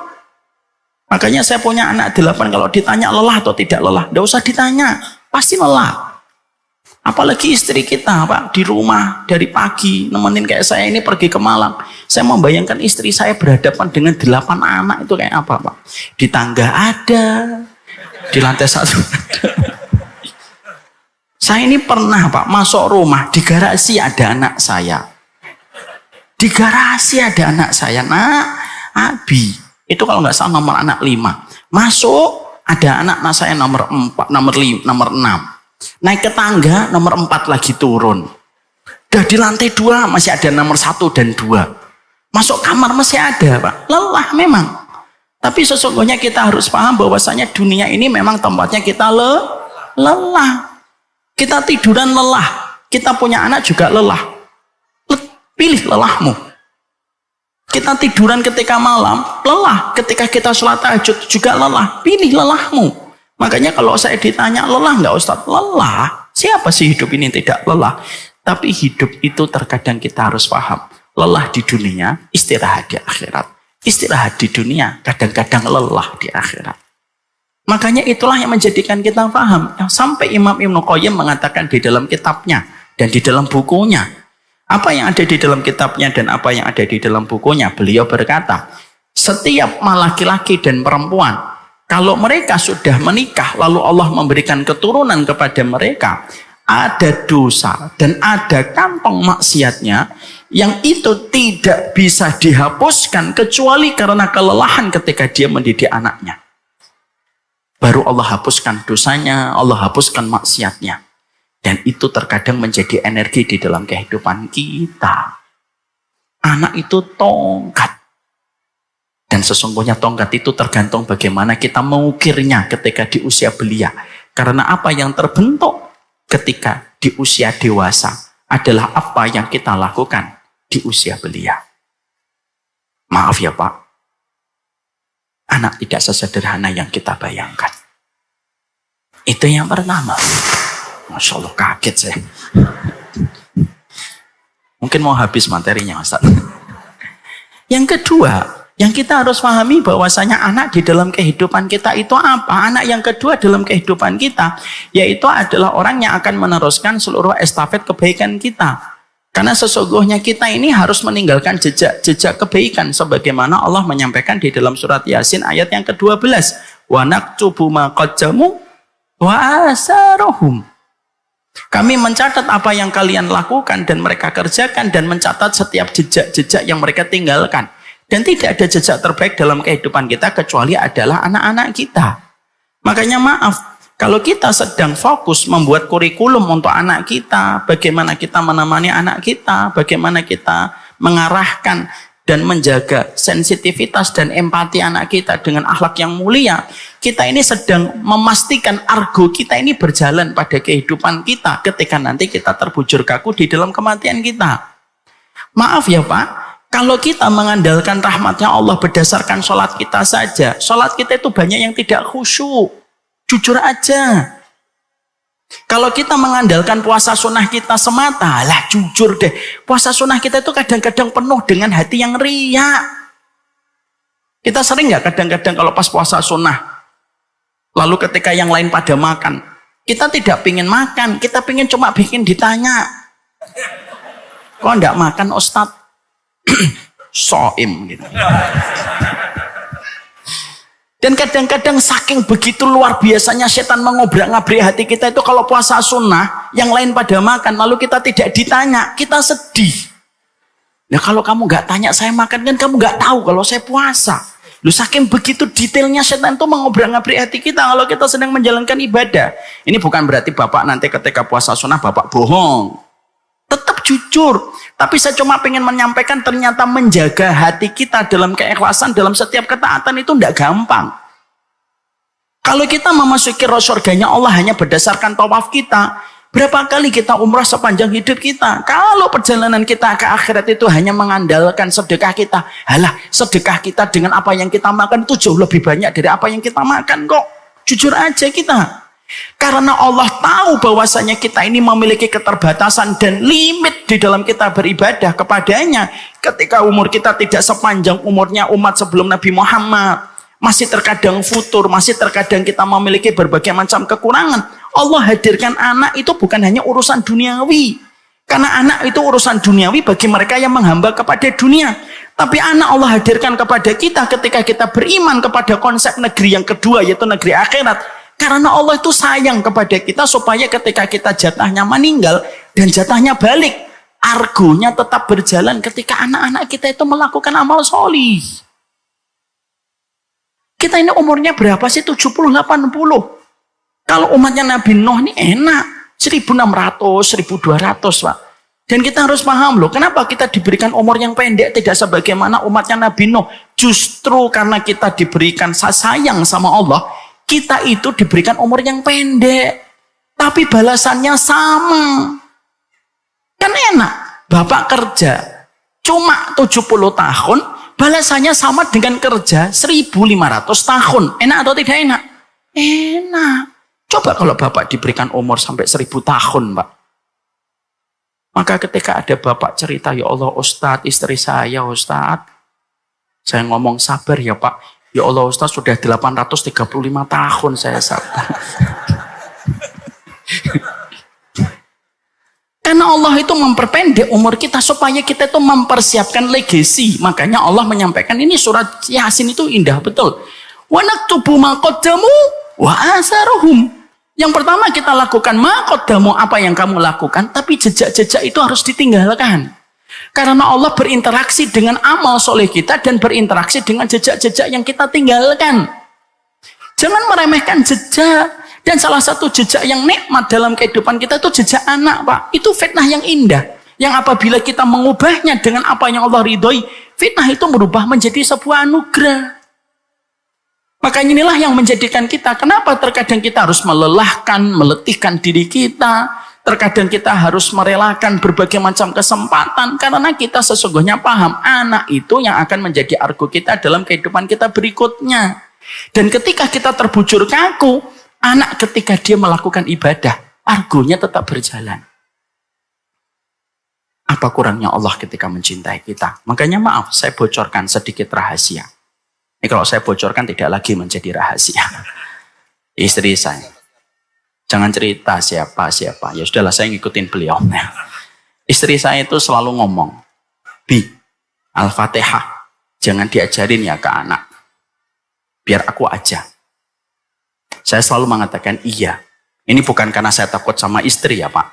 Makanya saya punya anak 8, kalau ditanya lelah atau tidak lelah, tidak usah ditanya, pasti lelah. Apalagi istri kita, Pak, di rumah dari pagi nemenin kayak saya ini pergi ke Malang. Saya membayangkan istri saya berhadapan dengan 8 anak itu kayak apa, Pak? Di tangga ada, di lantai 1 ada. Saya ini pernah, Pak, masuk rumah, di garasi ada anak saya. Di garasi ada anak saya, Nak, Abi. Itu kalau nggak salah nomor anak 5. Masuk, ada anak saya nomor 4, nomor 6. Naik ke tangga, nomor 4 lagi turun. Udah di lantai 2 masih ada nomor 1 dan 2. Masuk kamar masih ada, Pak. Lelah memang. Tapi sesungguhnya kita harus paham bahwasanya dunia ini memang tempatnya kita lelah. Kita tiduran lelah. Kita punya anak juga lelah. Pilih lelahmu. Kita tiduran ketika malam, lelah. Ketika kita sholat tahajud juga lelah. Pilih lelahmu. Makanya kalau saya ditanya, lelah nggak Ustaz? Lelah. Siapa sih hidup ini tidak lelah? Tapi hidup itu terkadang kita harus paham. Lelah di dunia, istirahat di akhirat. Istirahat di dunia, kadang-kadang lelah di akhirat. Makanya itulah yang menjadikan kita paham. Sampai Imam Ibnu Qayyim mengatakan di dalam kitabnya dan di dalam bukunya. Apa yang ada di dalam kitabnya dan apa yang ada di dalam bukunya. Beliau berkata, setiap laki-laki dan perempuan, kalau mereka sudah menikah, lalu Allah memberikan keturunan kepada mereka, ada dosa dan ada kantong maksiatnya, yang itu tidak bisa dihapuskan kecuali karena kelelahan ketika dia mendidik anaknya. Baru Allah hapuskan dosanya, Allah hapuskan maksiatnya. Dan itu terkadang menjadi energi di dalam kehidupan kita. Anak itu tongkat. Dan sesungguhnya tongkat itu tergantung bagaimana kita mengukirnya ketika di usia belia. Karena apa yang terbentuk ketika di usia dewasa adalah apa yang kita lakukan di usia belia. Maaf ya Pak, anak tidak sesederhana yang kita bayangkan. Itu yang pertama. Masya Allah, kaget saya. Mungkin mau habis materinya Ustaz. Yang kedua, yang kita harus pahami bahwasanya anak di dalam kehidupan kita itu apa? Anak yang kedua dalam kehidupan kita, yaitu adalah orang yang akan meneruskan seluruh estafet kebaikan kita. Karena sesungguhnya kita ini harus meninggalkan jejak kebaikan. Sebagaimana Allah menyampaikan di dalam surat Yasin ayat yang ke-12. Wa naktubu ma qaddamu wa asaruhum. Kami mencatat apa yang kalian lakukan dan mereka kerjakan, dan mencatat setiap jejak-jejak yang mereka tinggalkan. Dan tidak ada jejak terbaik dalam kehidupan kita kecuali adalah anak-anak kita. Makanya maaf, kalau kita sedang fokus membuat kurikulum untuk anak kita, bagaimana kita menemani anak kita, bagaimana kita mengarahkan dan menjaga sensitivitas dan empati anak kita dengan akhlak yang mulia, kita ini sedang memastikan argo kita ini berjalan pada kehidupan kita ketika nanti kita terbujur kaku di dalam kematian kita. Maaf ya Pak, kalau kita mengandalkan rahmatnya Allah berdasarkan sholat kita saja, sholat kita itu banyak yang tidak khusyuk. Jujur aja. Kalau kita mengandalkan puasa sunnah kita semata, lah jujur deh, puasa sunnah kita itu kadang-kadang penuh dengan hati yang riya. Kita sering nggak kadang-kadang kalau pas puasa sunnah, lalu ketika yang lain pada makan, kita tidak pingin makan, kita pingin cuma bikin ditanya. Kok enggak makan Ustadz? Soim gitu. Dan kadang-kadang saking begitu luar biasanya setan mengobrak-ngabrik hati kita itu, kalau puasa sunnah yang lain pada makan lalu kita tidak ditanya, kita sedih. Nah kalau kamu nggak tanya saya makan, kan kamu nggak tahu kalau saya puasa. Lu saking begitu detailnya setan itu mengobrak-ngabrik hati kita kalau kita sedang menjalankan ibadah. Ini bukan berarti Bapak nanti ketika puasa sunnah Bapak bohong. Tetap jujur. Tapi saya cuma pengen menyampaikan ternyata menjaga hati kita dalam keikhlasan dalam setiap ketaatan itu tidak gampang. Kalau kita memasuki surganya Allah hanya berdasarkan tawaf kita, berapa kali kita umrah sepanjang hidup kita? Kalau perjalanan kita ke akhirat itu hanya mengandalkan sedekah kita, halah sedekah kita dengan apa yang kita makan itu jauh lebih banyak dari apa yang kita makan kok. Jujur aja kita. Karena Allah tahu bahwasanya kita ini memiliki keterbatasan dan limit di dalam kita beribadah kepadanya. Ketika umur kita tidak sepanjang umurnya umat sebelum Nabi Muhammad, masih terkadang futur, masih terkadang kita memiliki berbagai macam kekurangan. Allah hadirkan anak itu bukan hanya urusan duniawi. Karena anak itu urusan duniawi bagi mereka yang menghamba kepada dunia. Tapi anak Allah hadirkan kepada kita ketika kita beriman kepada konsep negeri yang kedua, yaitu negeri akhirat. Karena Allah itu sayang kepada kita supaya ketika kita jatahnya meninggal dan jatahnya balik, argonya tetap berjalan ketika anak-anak kita itu melakukan amal solih. Kita ini umurnya berapa sih? 70, 80. Kalau umatnya Nabi Nuh ini enak. 1600, 1200 Pak. Dan kita harus paham loh. Kenapa kita diberikan umur yang pendek. Tidak sebagaimana umatnya Nabi Nuh. Justru karena kita diberikan sayang sama Allah. Kita itu diberikan umur yang pendek. Tapi balasannya sama. Kan enak. Bapak kerja. Cuma 70 tahun. Balasannya sama dengan kerja 1500 tahun. Enak atau tidak enak? Enak. Coba kalau Bapak diberikan umur sampai 1000 tahun, Pak. Maka ketika ada Bapak cerita, ya Allah Ustadz, istri saya Ustadz. Saya ngomong sabar ya Pak. Ya Allah Ustadz sudah 835 tahun saya sabar. Karena Allah itu memperpendek umur kita supaya kita itu mempersiapkan legasi. Makanya Allah menyampaikan ini surat Yasin itu indah betul. Wa naktubu ma qaddamu wa asaruhum. Yang pertama kita lakukan ma qaddamu, apa yang kamu lakukan, tapi jejak-jejak itu harus ditinggalkan. Karena Allah berinteraksi dengan amal soleh kita dan berinteraksi dengan jejak-jejak yang kita tinggalkan. Jangan meremehkan jejak. Dan salah satu jejak yang nikmat dalam kehidupan kita itu jejak anak, Pak. Itu fitnah yang indah. Yang apabila kita mengubahnya dengan apa yang Allah ridhoi, fitnah itu berubah menjadi sebuah anugerah. Makanya inilah yang menjadikan kita, kenapa terkadang kita harus melelahkan, meletihkan diri kita. Terkadang kita harus merelakan berbagai macam kesempatan. Karena kita sesungguhnya paham, anak itu yang akan menjadi argo kita dalam kehidupan kita berikutnya. Dan ketika kita terbujur kaku, anak ketika dia melakukan ibadah, argonya tetap berjalan. Apa kurangnya Allah ketika mencintai kita? Makanya maaf, saya bocorkan sedikit rahasia. Ini kalau saya bocorkan tidak lagi menjadi rahasia. Istri saya. Jangan cerita siapa-siapa. Ya sudahlah, saya ngikutin beliau. Istri saya itu selalu ngomong, Bi, Al-Fatihah, jangan diajarin ya ke anak. Biar aku aja. Saya selalu mengatakan iya. Ini bukan karena saya takut sama istri ya Pak.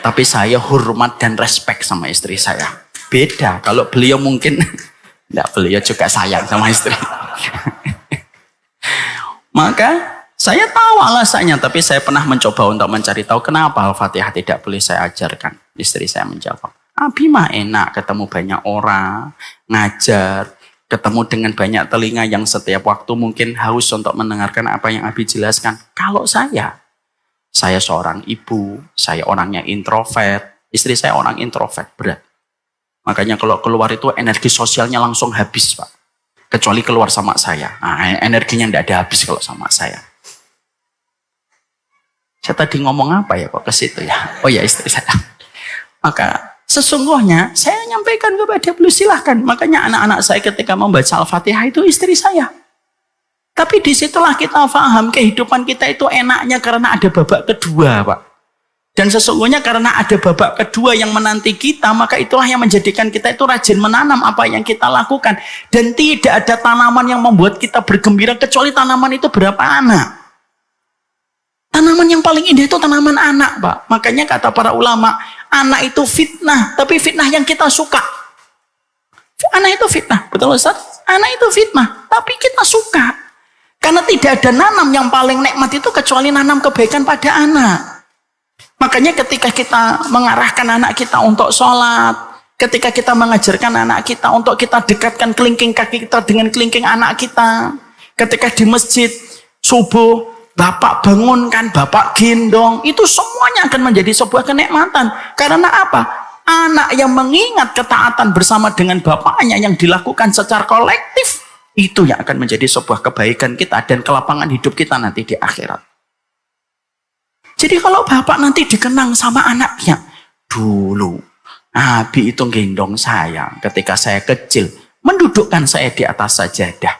Tapi saya hormat dan respect sama istri saya. Beda. Kalau beliau mungkin, enggak, beliau juga sayang sama istri. Maka saya tahu alasannya. Tapi saya pernah mencoba untuk mencari tahu kenapa Al-Fatihah tidak boleh saya ajarkan. Istri saya menjawab, Abi mah enak ketemu banyak orang, ngajar. Ketemu dengan banyak telinga yang setiap waktu mungkin haus untuk mendengarkan apa yang Abi jelaskan. Kalau saya seorang ibu, saya orangnya introvert, istri saya orang introvert, berat. Makanya kalau keluar itu energi sosialnya langsung habis Pak. Kecuali keluar sama saya. Nah, energinya tidak ada habis kalau sama saya. Saya tadi ngomong apa ya kok ke situ ya? Oh ya istri saya. Maka sesungguhnya saya nyampaikan kepada beliau silahkan. Makanya anak-anak saya ketika membaca Al-Fatihah itu istri saya. Tapi disitulah kita paham kehidupan kita itu enaknya karena ada babak kedua Pak. Dan sesungguhnya karena ada babak kedua yang menanti kita, maka itulah yang menjadikan kita itu rajin menanam apa yang kita lakukan. Dan tidak ada tanaman yang membuat kita bergembira kecuali tanaman itu berapa anak. Tanaman yang paling indah itu tanaman anak Pak. Makanya kata para ulama, anak itu fitnah, tapi fitnah yang kita suka. Anak itu fitnah, betul Ustaz? Anak itu fitnah, tapi kita suka. Karena tidak ada nanam yang paling nikmat itu kecuali nanam kebaikan pada anak. Makanya ketika kita mengarahkan anak kita untuk sholat, ketika kita mengajarkan anak kita untuk kita dekatkan kelingking kaki kita dengan kelingking anak kita, ketika di masjid subuh, Bapak bangunkan, Bapak gendong, itu semuanya akan menjadi sebuah kenikmatan. Karena apa? Anak yang mengingat ketaatan bersama dengan bapaknya yang dilakukan secara kolektif, itu yang akan menjadi sebuah kebaikan kita dan kelapangan hidup kita nanti di akhirat. Jadi kalau bapak nanti dikenang sama anaknya, dulu Abi itu gendong saya ketika saya kecil, mendudukkan saya di atas sajadah.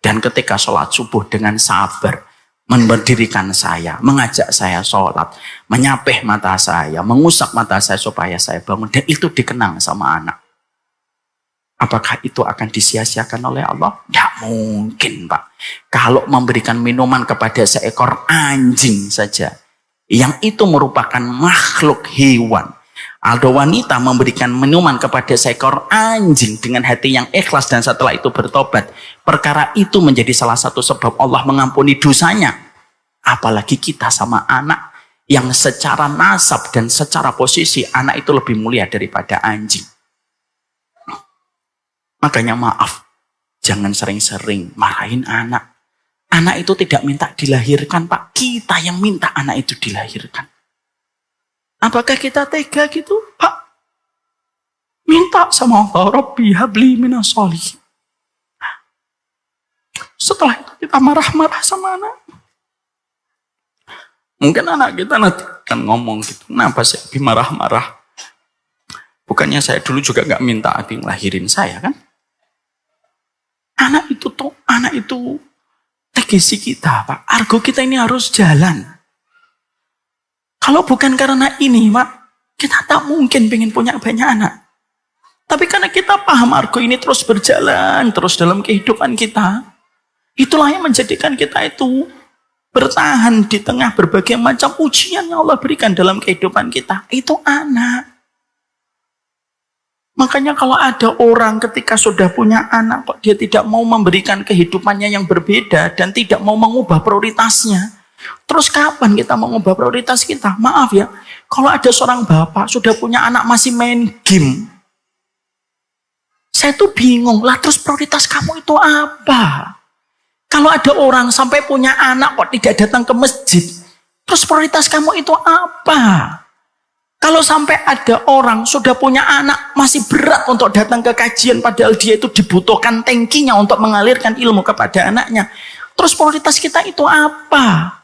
Dan ketika sholat subuh dengan sabar, mendirikan saya, mengajak saya sholat, menyapih mata saya, mengusap mata saya supaya saya bangun. Dan itu dikenang sama anak. Apakah itu akan disia-siakan oleh Allah? Tidak mungkin, Pak. Kalau memberikan minuman kepada seekor anjing saja, yang itu merupakan makhluk hewan. Ada wanita memberikan minuman kepada seekor anjing dengan hati yang ikhlas dan setelah itu bertobat. Perkara itu menjadi salah satu sebab Allah mengampuni dosanya. Apalagi kita sama anak yang secara nasab dan secara posisi anak itu lebih mulia daripada anjing. Makanya maaf, jangan sering-sering marahin anak. Anak itu tidak minta dilahirkan, Pak. Kita yang minta anak itu dilahirkan. Apakah kita tega gitu, Pak? Minta sama Allah, Rabbi habli minas sholihin. Setelah itu kita marah-marah sama anak. Mungkin anak kita nanti akan ngomong gitu, kenapa saya Abi marah-marah? Bukannya saya dulu juga gak minta Abi ngelahirin saya kan? Anak itu tegesi kita, Pak. Argo kita ini harus jalan. Kalau bukan karena ini, Pak, kita tak mungkin pengen punya banyak anak. Tapi karena kita paham argo ini terus berjalan, terus dalam kehidupan kita, itulah yang menjadikan kita itu bertahan di tengah berbagai macam ujian yang Allah berikan dalam kehidupan kita. Itu anak. Makanya kalau ada orang ketika sudah punya anak, kok dia tidak mau memberikan kehidupannya yang berbeda dan tidak mau mengubah prioritasnya. Terus kapan kita mengubah prioritas kita? Maaf ya, kalau ada seorang bapak sudah punya anak masih main game, saya tuh bingung lah, terus prioritas kamu itu apa? Kalau ada orang sampai punya anak kok tidak datang ke masjid, terus prioritas kamu itu apa? Kalau sampai ada orang sudah punya anak masih berat untuk datang ke kajian padahal dia itu dibutuhkan tangkinya untuk mengalirkan ilmu kepada anaknya, terus prioritas kita itu apa?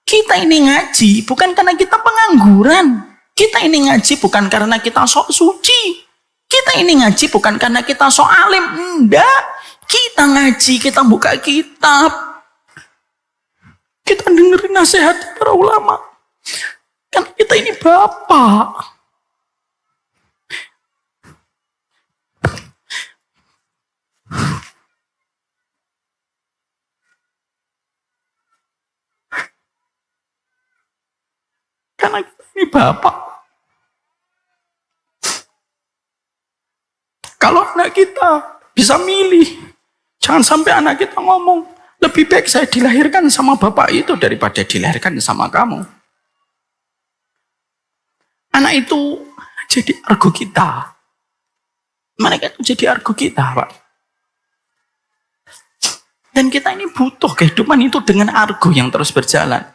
Kita ini ngaji bukan karena kita pengangguran. Kita ini ngaji bukan karena kita sok suci. Kita ini ngaji bukan karena kita sok alim. Enggak. Kita ngaji, kita buka kitab. Kita dengerin nasihat para ulama. Kan kita ini bapak. Karena ini bapak. Kalau anak kita bisa milih, jangan sampai anak kita ngomong, lebih baik saya dilahirkan sama bapak itu daripada dilahirkan sama kamu. Anak itu jadi argo kita. Mereka itu jadi argo kita, Pak. Dan kita ini butuh kehidupan itu dengan argo yang terus berjalan.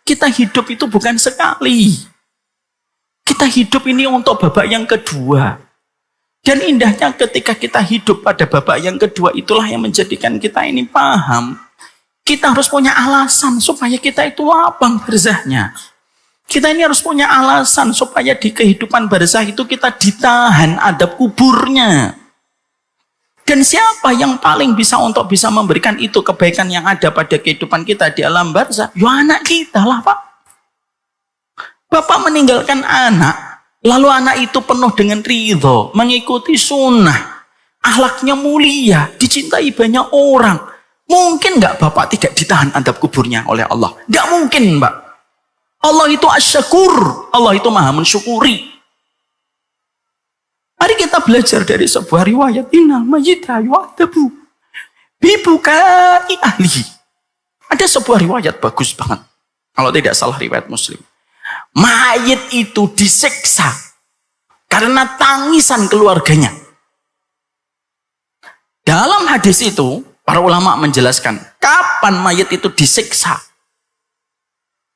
Kita hidup itu bukan sekali. Kita hidup ini untuk babak yang kedua. Dan indahnya ketika kita hidup pada babak yang kedua, itulah yang menjadikan kita ini paham. Kita harus punya alasan supaya kita itu lapang barzahnya. Kita ini harus punya alasan supaya di kehidupan barzah itu kita ditahan adab kuburnya. Dan siapa yang paling bisa untuk bisa memberikan itu kebaikan yang ada pada kehidupan kita di alam barzah? Ya anak kita lah, Pak. Bapak meninggalkan anak, lalu anak itu penuh dengan ridho, mengikuti sunnah, akhlaknya mulia, dicintai banyak orang. Mungkin nggak Bapak tidak ditahan adab kuburnya oleh Allah? Nggak mungkin, Mbak. Allah itu asyakur, Allah itu maha mensyukuri. Mari kita belajar dari sebuah riwayat. Innal mayyita yu'adzabu bibukai ahlihi. Ada sebuah riwayat bagus banget. Kalau tidak salah riwayat Muslim. Mayit itu disiksa karena tangisan keluarganya. Dalam hadis itu, para ulama menjelaskan kapan mayit itu disiksa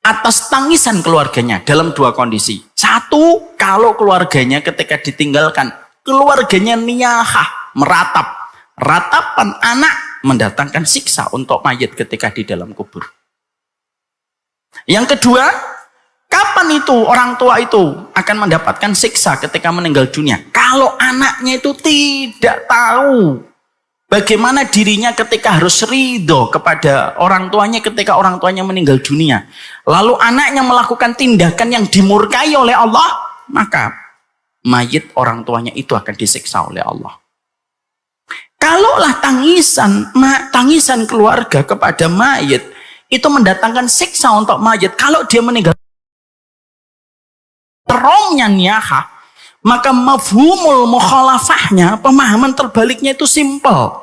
atas tangisan keluarganya dalam dua kondisi. Satu, kalau keluarganya ketika ditinggalkan, keluarganya niyahah, meratap. Ratapan anak mendatangkan siksa untuk mayit ketika di dalam kubur. Yang kedua, kapan itu orang tua itu akan mendapatkan siksa ketika meninggal dunia? Kalau anaknya itu tidak tahu Bagaimana dirinya ketika harus ridho kepada orang tuanya ketika orang tuanya meninggal dunia. Lalu anaknya melakukan tindakan yang dimurkai oleh Allah, maka mayit orang tuanya itu akan disiksa oleh Allah. Kalaulah tangisan keluarga kepada mayit itu mendatangkan siksa untuk mayit, kalau dia meninggal terongnya niyahah, maka mafhumul mukhalafahnya, pemahaman terbaliknya itu simpel.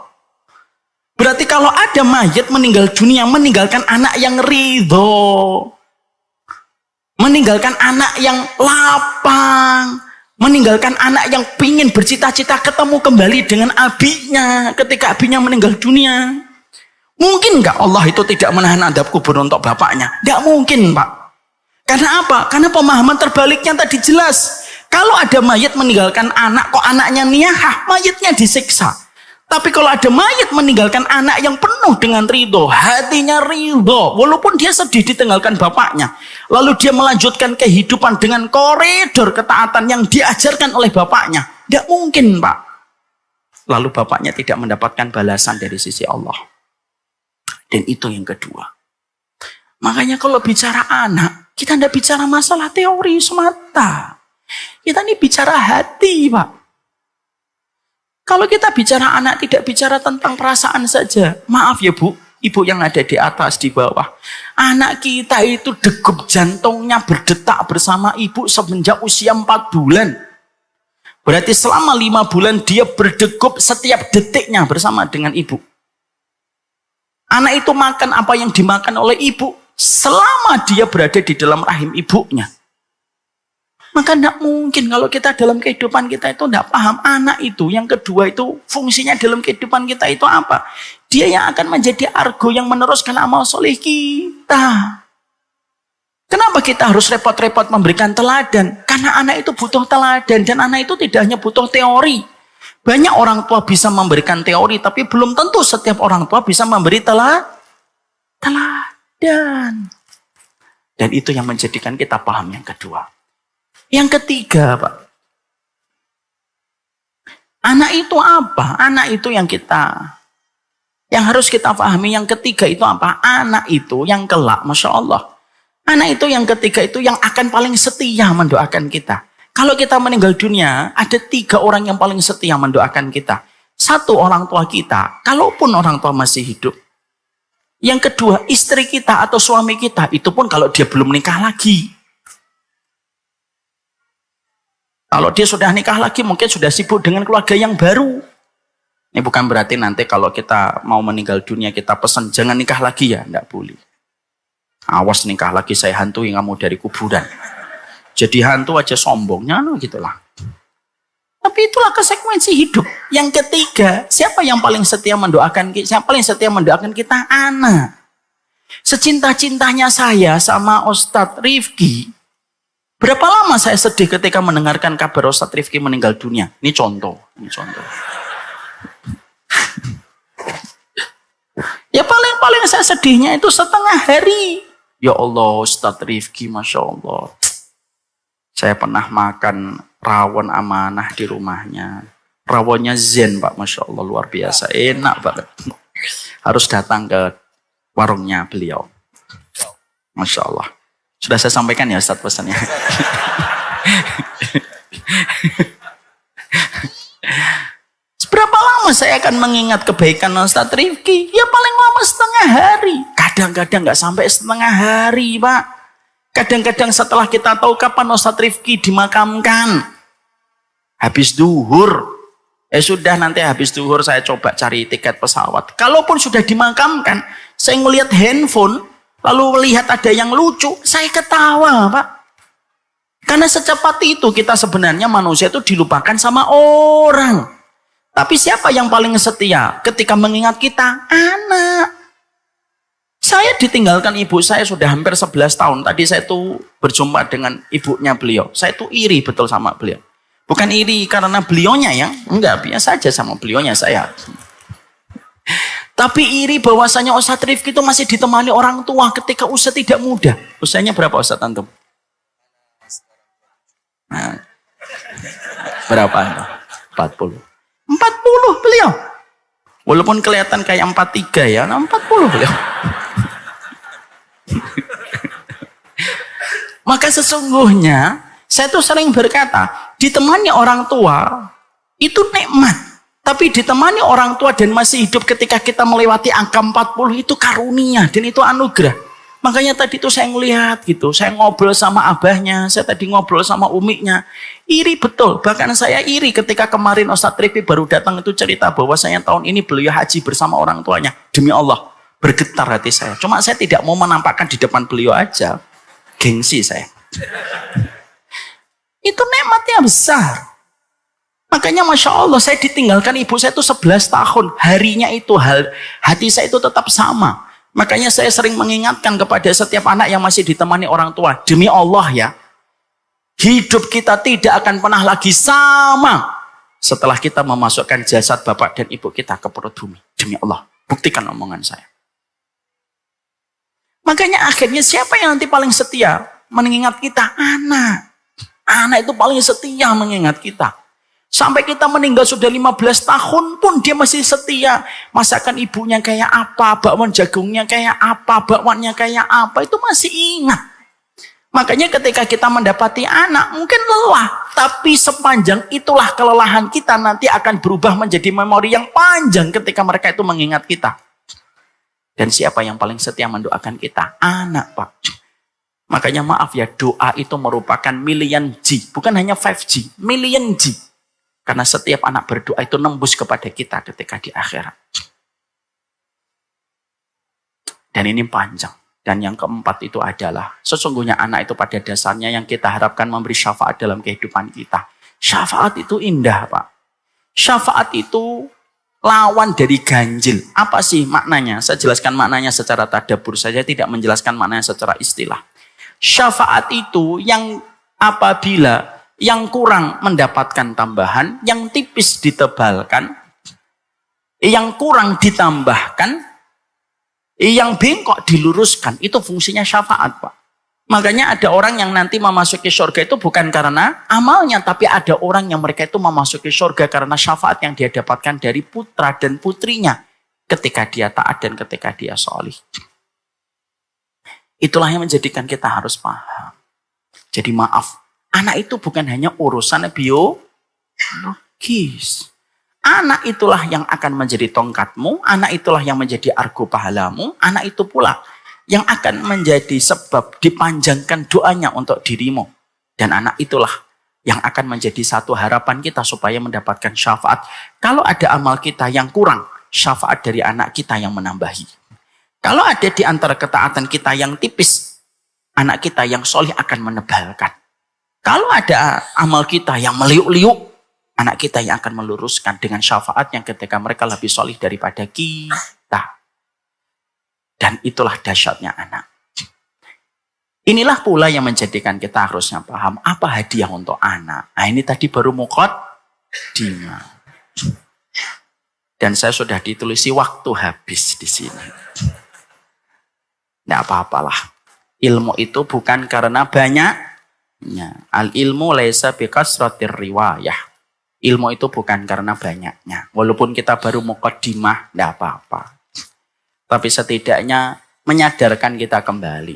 Berarti kalau ada mayit meninggal dunia, meninggalkan anak yang ridho, meninggalkan anak yang lapang, meninggalkan anak yang pingin bercita-cita ketemu kembali dengan abinya ketika abinya meninggal dunia. Mungkin nggak Allah itu tidak menahan adab kubur untuk bapaknya? Nggak mungkin, Pak. Karena apa? Karena pemahaman terbaliknya tadi jelas. Kalau ada mayit meninggalkan anak, kok anaknya niyahah, mayitnya disiksa. Tapi kalau ada mayit meninggalkan anak yang penuh dengan ridho, hatinya ridho, walaupun dia sedih ditinggalkan bapaknya, lalu dia melanjutkan kehidupan dengan koridor ketaatan yang diajarkan oleh bapaknya, tidak mungkin, Pak. Lalu bapaknya tidak mendapatkan balasan dari sisi Allah. Dan itu yang kedua. Makanya kalau bicara anak, kita tidak bicara masalah teori semata. Kita ini bicara hati, Pak. Kalau kita bicara anak, tidak bicara tentang perasaan saja. Maaf ya Bu, ibu yang ada di atas, di bawah. Anak kita itu degup jantungnya berdetak bersama ibu semenjak usia 4 bulan. Berarti selama 5 bulan dia berdegup setiap detiknya bersama dengan ibu. Anak itu makan apa yang dimakan oleh ibu selama dia berada di dalam rahim ibunya. Maka tidak mungkin kalau kita dalam kehidupan kita itu tidak paham anak itu. Yang kedua itu fungsinya dalam kehidupan kita itu apa? Dia yang akan menjadi argo yang meneruskan amal soleh kita. Kenapa kita harus repot-repot memberikan teladan? Karena anak itu butuh teladan. Dan anak itu tidak hanya butuh teori. Banyak orang tua bisa memberikan teori. Tapi belum tentu setiap orang tua bisa memberi teladan. Dan itu yang menjadikan kita paham yang kedua. Yang ketiga, Pak. Anak itu apa? Anak itu yang harus kita pahami. Yang ketiga itu apa? Anak itu yang kelak, Masya Allah. Anak itu yang ketiga itu yang akan paling setia mendoakan kita. Kalau kita meninggal dunia, ada 3 orang yang paling setia mendoakan kita. 1, orang tua kita, kalaupun orang tua masih hidup. Yang kedua, istri kita atau suami kita, itu pun kalau dia belum nikah lagi. Kalau dia sudah nikah lagi, mungkin sudah sibuk dengan keluarga yang baru. Ini bukan berarti nanti kalau kita mau meninggal dunia, kita pesan, jangan nikah lagi ya. Tidak boleh. Awas nikah lagi, saya hantui kamu dari kuburan. Jadi hantu aja sombongnya, gitulah. Tapi itulah konsekuensi hidup. Yang ketiga, siapa yang paling setia mendoakan kita? Siapa paling setia mendoakan kita? Anak. Secinta-cintanya saya sama Ustadz Rifki, berapa lama saya sedih ketika mendengarkan kabar Ustadz Rifki meninggal dunia? Ini contoh. Ya paling saya sedihnya itu setengah hari. Ya Allah, Ustadz Rifki, Masya Allah. Saya pernah makan rawon amanah di rumahnya. Rawonnya zen, Pak, Masya Allah, luar biasa. Enak banget. Harus datang ke warungnya beliau. Masya Allah. Sudah saya sampaikan ya Ustadz pesannya. Berapa lama saya akan mengingat kebaikan Ustadz Rifki? Ya paling lama setengah hari. Kadang-kadang nggak sampai setengah hari, Pak. Kadang-kadang setelah kita tahu kapan Ustadz Rifki dimakamkan. Habis duhur. Sudah nanti habis duhur saya coba cari tiket pesawat. Kalaupun sudah dimakamkan, saya ngelihat handphone, lalu melihat ada yang lucu, saya ketawa, Pak. Karena secepat itu kita sebenarnya manusia itu dilupakan sama orang. Tapi siapa yang paling setia ketika mengingat kita? Anak. Saya ditinggalkan ibu saya sudah hampir 11 tahun. Tadi saya tuh berjumpa dengan ibunya beliau. Saya tuh iri betul sama beliau. Bukan iri karena beliaunya ya. Enggak, biasa aja sama beliaunya saya. Tapi iri bahwasanya Ustadz Rifki itu masih ditemani orang tua ketika usia tidak muda. Usianya berapa Ustadz Antum? Nah, berapa? 40. 40 beliau. Walaupun kelihatan kayak 43 ya, 40 ya. Maka sesungguhnya saya tuh sering berkata, ditemani orang tua itu nikmat. Tapi ditemani orang tua dan masih hidup ketika kita melewati angka 40 itu karunia dan itu anugerah. Makanya tadi tuh saya ngelihat gitu, saya ngobrol sama abahnya, saya tadi ngobrol sama umiknya. Iri betul, bahkan saya iri ketika kemarin Ustadz Rifi baru datang itu cerita bahwa saya tahun ini beliau haji bersama orang tuanya. Demi Allah, bergetar hati saya. Cuma saya tidak mau menampakkan di depan beliau aja. Gengsi saya. Itu nikmatnya besar. Makanya Masya Allah saya ditinggalkan ibu saya itu 11 tahun. Harinya itu, hati saya itu tetap sama. Makanya saya sering mengingatkan kepada setiap anak yang masih ditemani orang tua. Demi Allah ya, hidup kita tidak akan pernah lagi sama setelah kita memasukkan jasad bapak dan ibu kita ke perut bumi. Demi Allah, buktikan omongan saya. Makanya akhirnya siapa yang nanti paling setia mengingat kita? Anak. Anak itu paling setia mengingat kita. Sampai kita meninggal sudah 15 tahun pun dia masih setia. Masakan ibunya kayak apa, bakwan jagungnya kayak apa, bakwannya kayak apa, itu masih ingat. Makanya ketika kita mendapati anak mungkin lelah. Tapi sepanjang itulah kelelahan kita nanti akan berubah menjadi memori yang panjang ketika mereka itu mengingat kita. Dan siapa yang paling setia mendoakan kita? Anak, Pak. Makanya maaf ya, doa itu merupakan million G. Bukan hanya 5G, million G. Karena setiap anak berdoa itu nembus kepada kita ketika di akhirat. Dan ini panjang. Dan yang keempat itu adalah, sesungguhnya anak itu pada dasarnya yang kita harapkan memberi syafaat dalam kehidupan kita. Syafaat itu indah, Pak. Syafaat itu lawan dari ganjil. Apa sih maknanya? Saya jelaskan maknanya secara tadabbur saja, tidak menjelaskan maknanya secara istilah. Syafaat itu yang apabila yang kurang mendapatkan tambahan, yang tipis ditebalkan, yang kurang ditambahkan, yang bengkok diluruskan. Itu fungsinya syafaat, Pak. Makanya ada orang yang nanti memasuki surga itu bukan karena amalnya, tapi ada orang yang mereka itu memasuki surga karena syafaat yang dia dapatkan dari putra dan putrinya ketika dia taat dan ketika dia sholih. Itulah yang menjadikan kita harus paham. Jadi maaf, anak itu bukan hanya urusan biologis. Anak itulah yang akan menjadi tongkatmu, anak itulah yang menjadi argo pahalamu, anak itu pula yang akan menjadi sebab dipanjangkan doanya untuk dirimu. Dan anak itulah yang akan menjadi satu harapan kita supaya mendapatkan syafaat. Kalau ada amal kita yang kurang, syafaat dari anak kita yang menambahi. Kalau ada di antara ketaatan kita yang tipis, anak kita yang solih akan menebalkan. Kalau ada amal kita yang meliuk-liuk, anak kita yang akan meluruskan dengan syafaat yang ketika mereka lebih solih daripada kita. Dan itulah dahsyatnya anak. Inilah pula yang menjadikan kita harusnya paham apa hadiah untuk anak. Nah ini tadi baru muqaddimah. Dan saya sudah ditulisi waktu habis di sini. Tidak apa-apalah. Ilmu itu bukan karena banyaknya. Al-ilmu laisa bikasratir riwayah. Ilmu itu bukan karena banyaknya. Walaupun kita baru muqaddimah, tidak apa-apa. Tapi setidaknya menyadarkan kita kembali.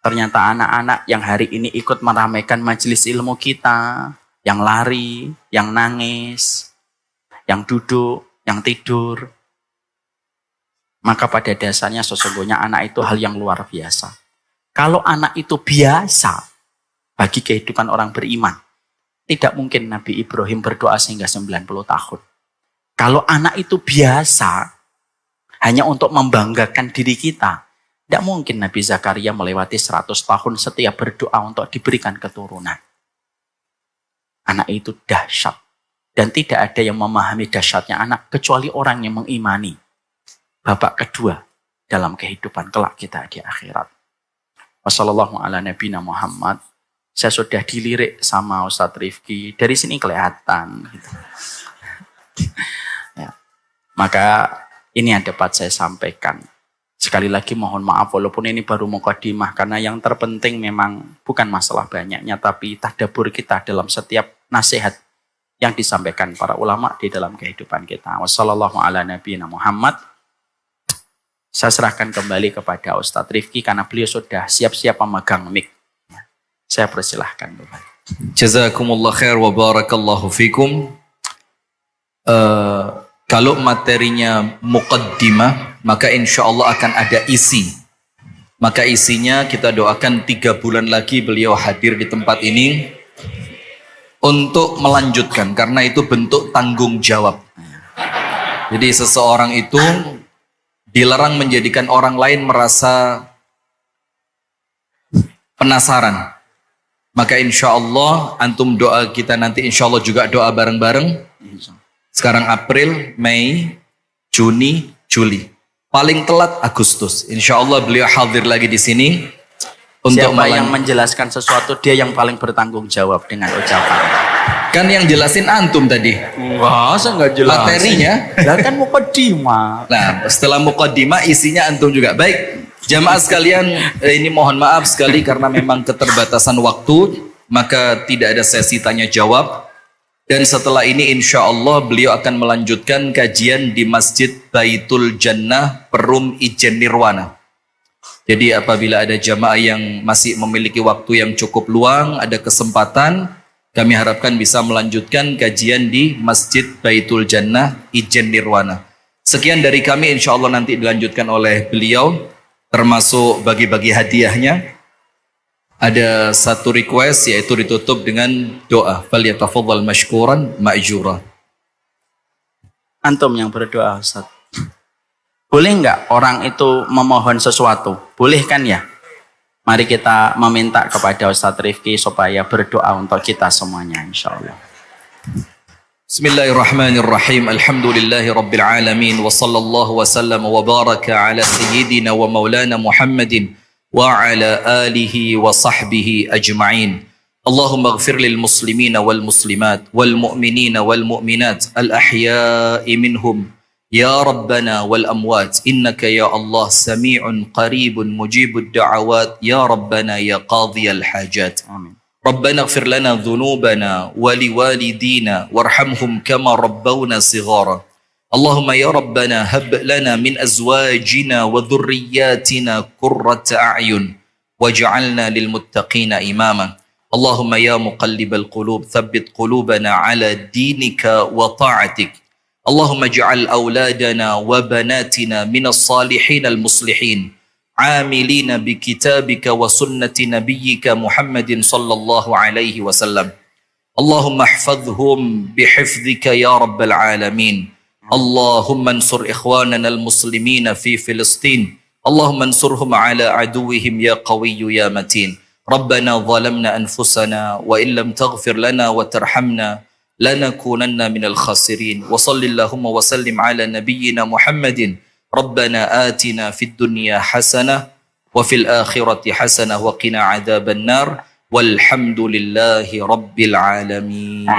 Ternyata anak-anak yang hari ini ikut meramaikan majelis ilmu kita, yang lari, yang nangis, yang duduk, yang tidur, maka pada dasarnya sesungguhnya anak itu hal yang luar biasa. Kalau anak itu biasa bagi kehidupan orang beriman, tidak mungkin Nabi Ibrahim berdoa sehingga 90 tahun. Kalau anak itu biasa hanya untuk membanggakan diri kita, tidak mungkin Nabi Zakaria melewati 100 tahun setiap berdoa untuk diberikan keturunan. Anak itu dahsyat. Dan tidak ada yang memahami dahsyatnya anak kecuali orang yang mengimani babak kedua dalam kehidupan kelak kita di akhirat. Wassalamualaikum warahmatullahi wabarakatuh. Saya sudah dilirik sama Ustadz Rifki. Dari sini kelihatan. Gitu. Ya. Maka ini yang dapat saya sampaikan. Sekali lagi mohon maaf walaupun ini baru muqaddimah. Karena yang terpenting memang bukan masalah banyaknya. Tapi tadabbur kita dalam setiap nasihat yang disampaikan para ulama di dalam kehidupan kita. Wassallallahu ala nabiyina Muhammad. Saya serahkan kembali kepada Ustadz Rifki karena beliau sudah siap-siap memegang mic. Saya persilahkan kembali. Jazakumullah khair wa barakallahu fikum. Kalau materinya muqaddimah, maka insya Allah akan ada isi. Maka isinya kita doakan 3 bulan lagi beliau hadir di tempat ini untuk melanjutkan, karena itu bentuk tanggung jawab. Jadi seseorang itu dilarang menjadikan orang lain merasa penasaran. Maka insya Allah antum doa kita nanti insya Allah juga doa bareng-bareng. Sekarang April, Mei, Juni, Juli. Paling telat Agustus. Insya Allah beliau hadir lagi di sini. Untuk siapa yang menjelaskan sesuatu, dia yang paling bertanggung jawab dengan ucapan. Kan yang jelasin antum tadi. Wah, saya nggak jelasin. Materinya. Lah kan muqaddimah. Nah, setelah muqaddimah isinya antum juga. Baik, jamaah sekalian, ini mohon maaf sekali karena memang keterbatasan waktu, maka tidak ada sesi tanya jawab. Dan setelah ini insya Allah beliau akan melanjutkan kajian di Masjid Baitul Jannah Perum Ijen Nirwana. Jadi apabila ada jamaah yang masih memiliki waktu yang cukup luang, ada kesempatan, kami harapkan bisa melanjutkan kajian di Masjid Baitul Jannah Ijen Nirwana. Sekian dari kami, insya Allah nanti dilanjutkan oleh beliau, termasuk bagi-bagi hadiahnya. Ada satu request, yaitu ditutup dengan doa. Falyatafaddal mashkuran ma'jura. Antum yang berdoa, Ustaz. Boleh nggak orang itu memohon sesuatu? Boleh kan ya? Mari kita meminta kepada Ustadz Rifki supaya berdoa untuk kita semuanya, insya Allah. Bismillahirrahmanirrahim. Alhamdulillahi rabbil alamin. Wa sallallahu wa sallam wa baraka ala sayyidina wa maulana Muhammadin wa ala alihi wa sahbihi ajma'in. Allahumma ighfir lil muslimina wal muslimat wal mu'minina wal mu'minat al ahya'i minhum يا ربنا والأموات إنك يا الله سميع قريب مجيب الدعوات يا ربنا يا قاضي الحاجات Amin. ربنا اغفر لنا ذنوبنا ولوالدينا وارحمهم كما ربونا صغارا اللهم يا ربنا هب لنا من أزواجنا وذرياتنا قرة أعين واجعلنا للمتقين إماما اللهم يا مقلب القلوب ثبت قلوبنا على دينك وطاعتك اللهم اجعل أولادنا وبناتنا من الصالحين المصلحين عاملين بكتابك وسنة نبيك محمد صلى الله عليه وسلم اللهم احفظهم بحفظك يا رب العالمين اللهم انصر إخواننا المسلمين في فلسطين اللهم انصرهم على عدوهم يا قوي يا متين ربنا ظلمنا أنفسنا وإن لم تغفر لنا وترحمنا لنكونن من الخاسرين وصل اللهم وسلم على نبينا محمد ربنا آتنا في الدنيا حسنة وفي الآخرة حسنة وقنا عذاب النار والحمد لله رب العالمين.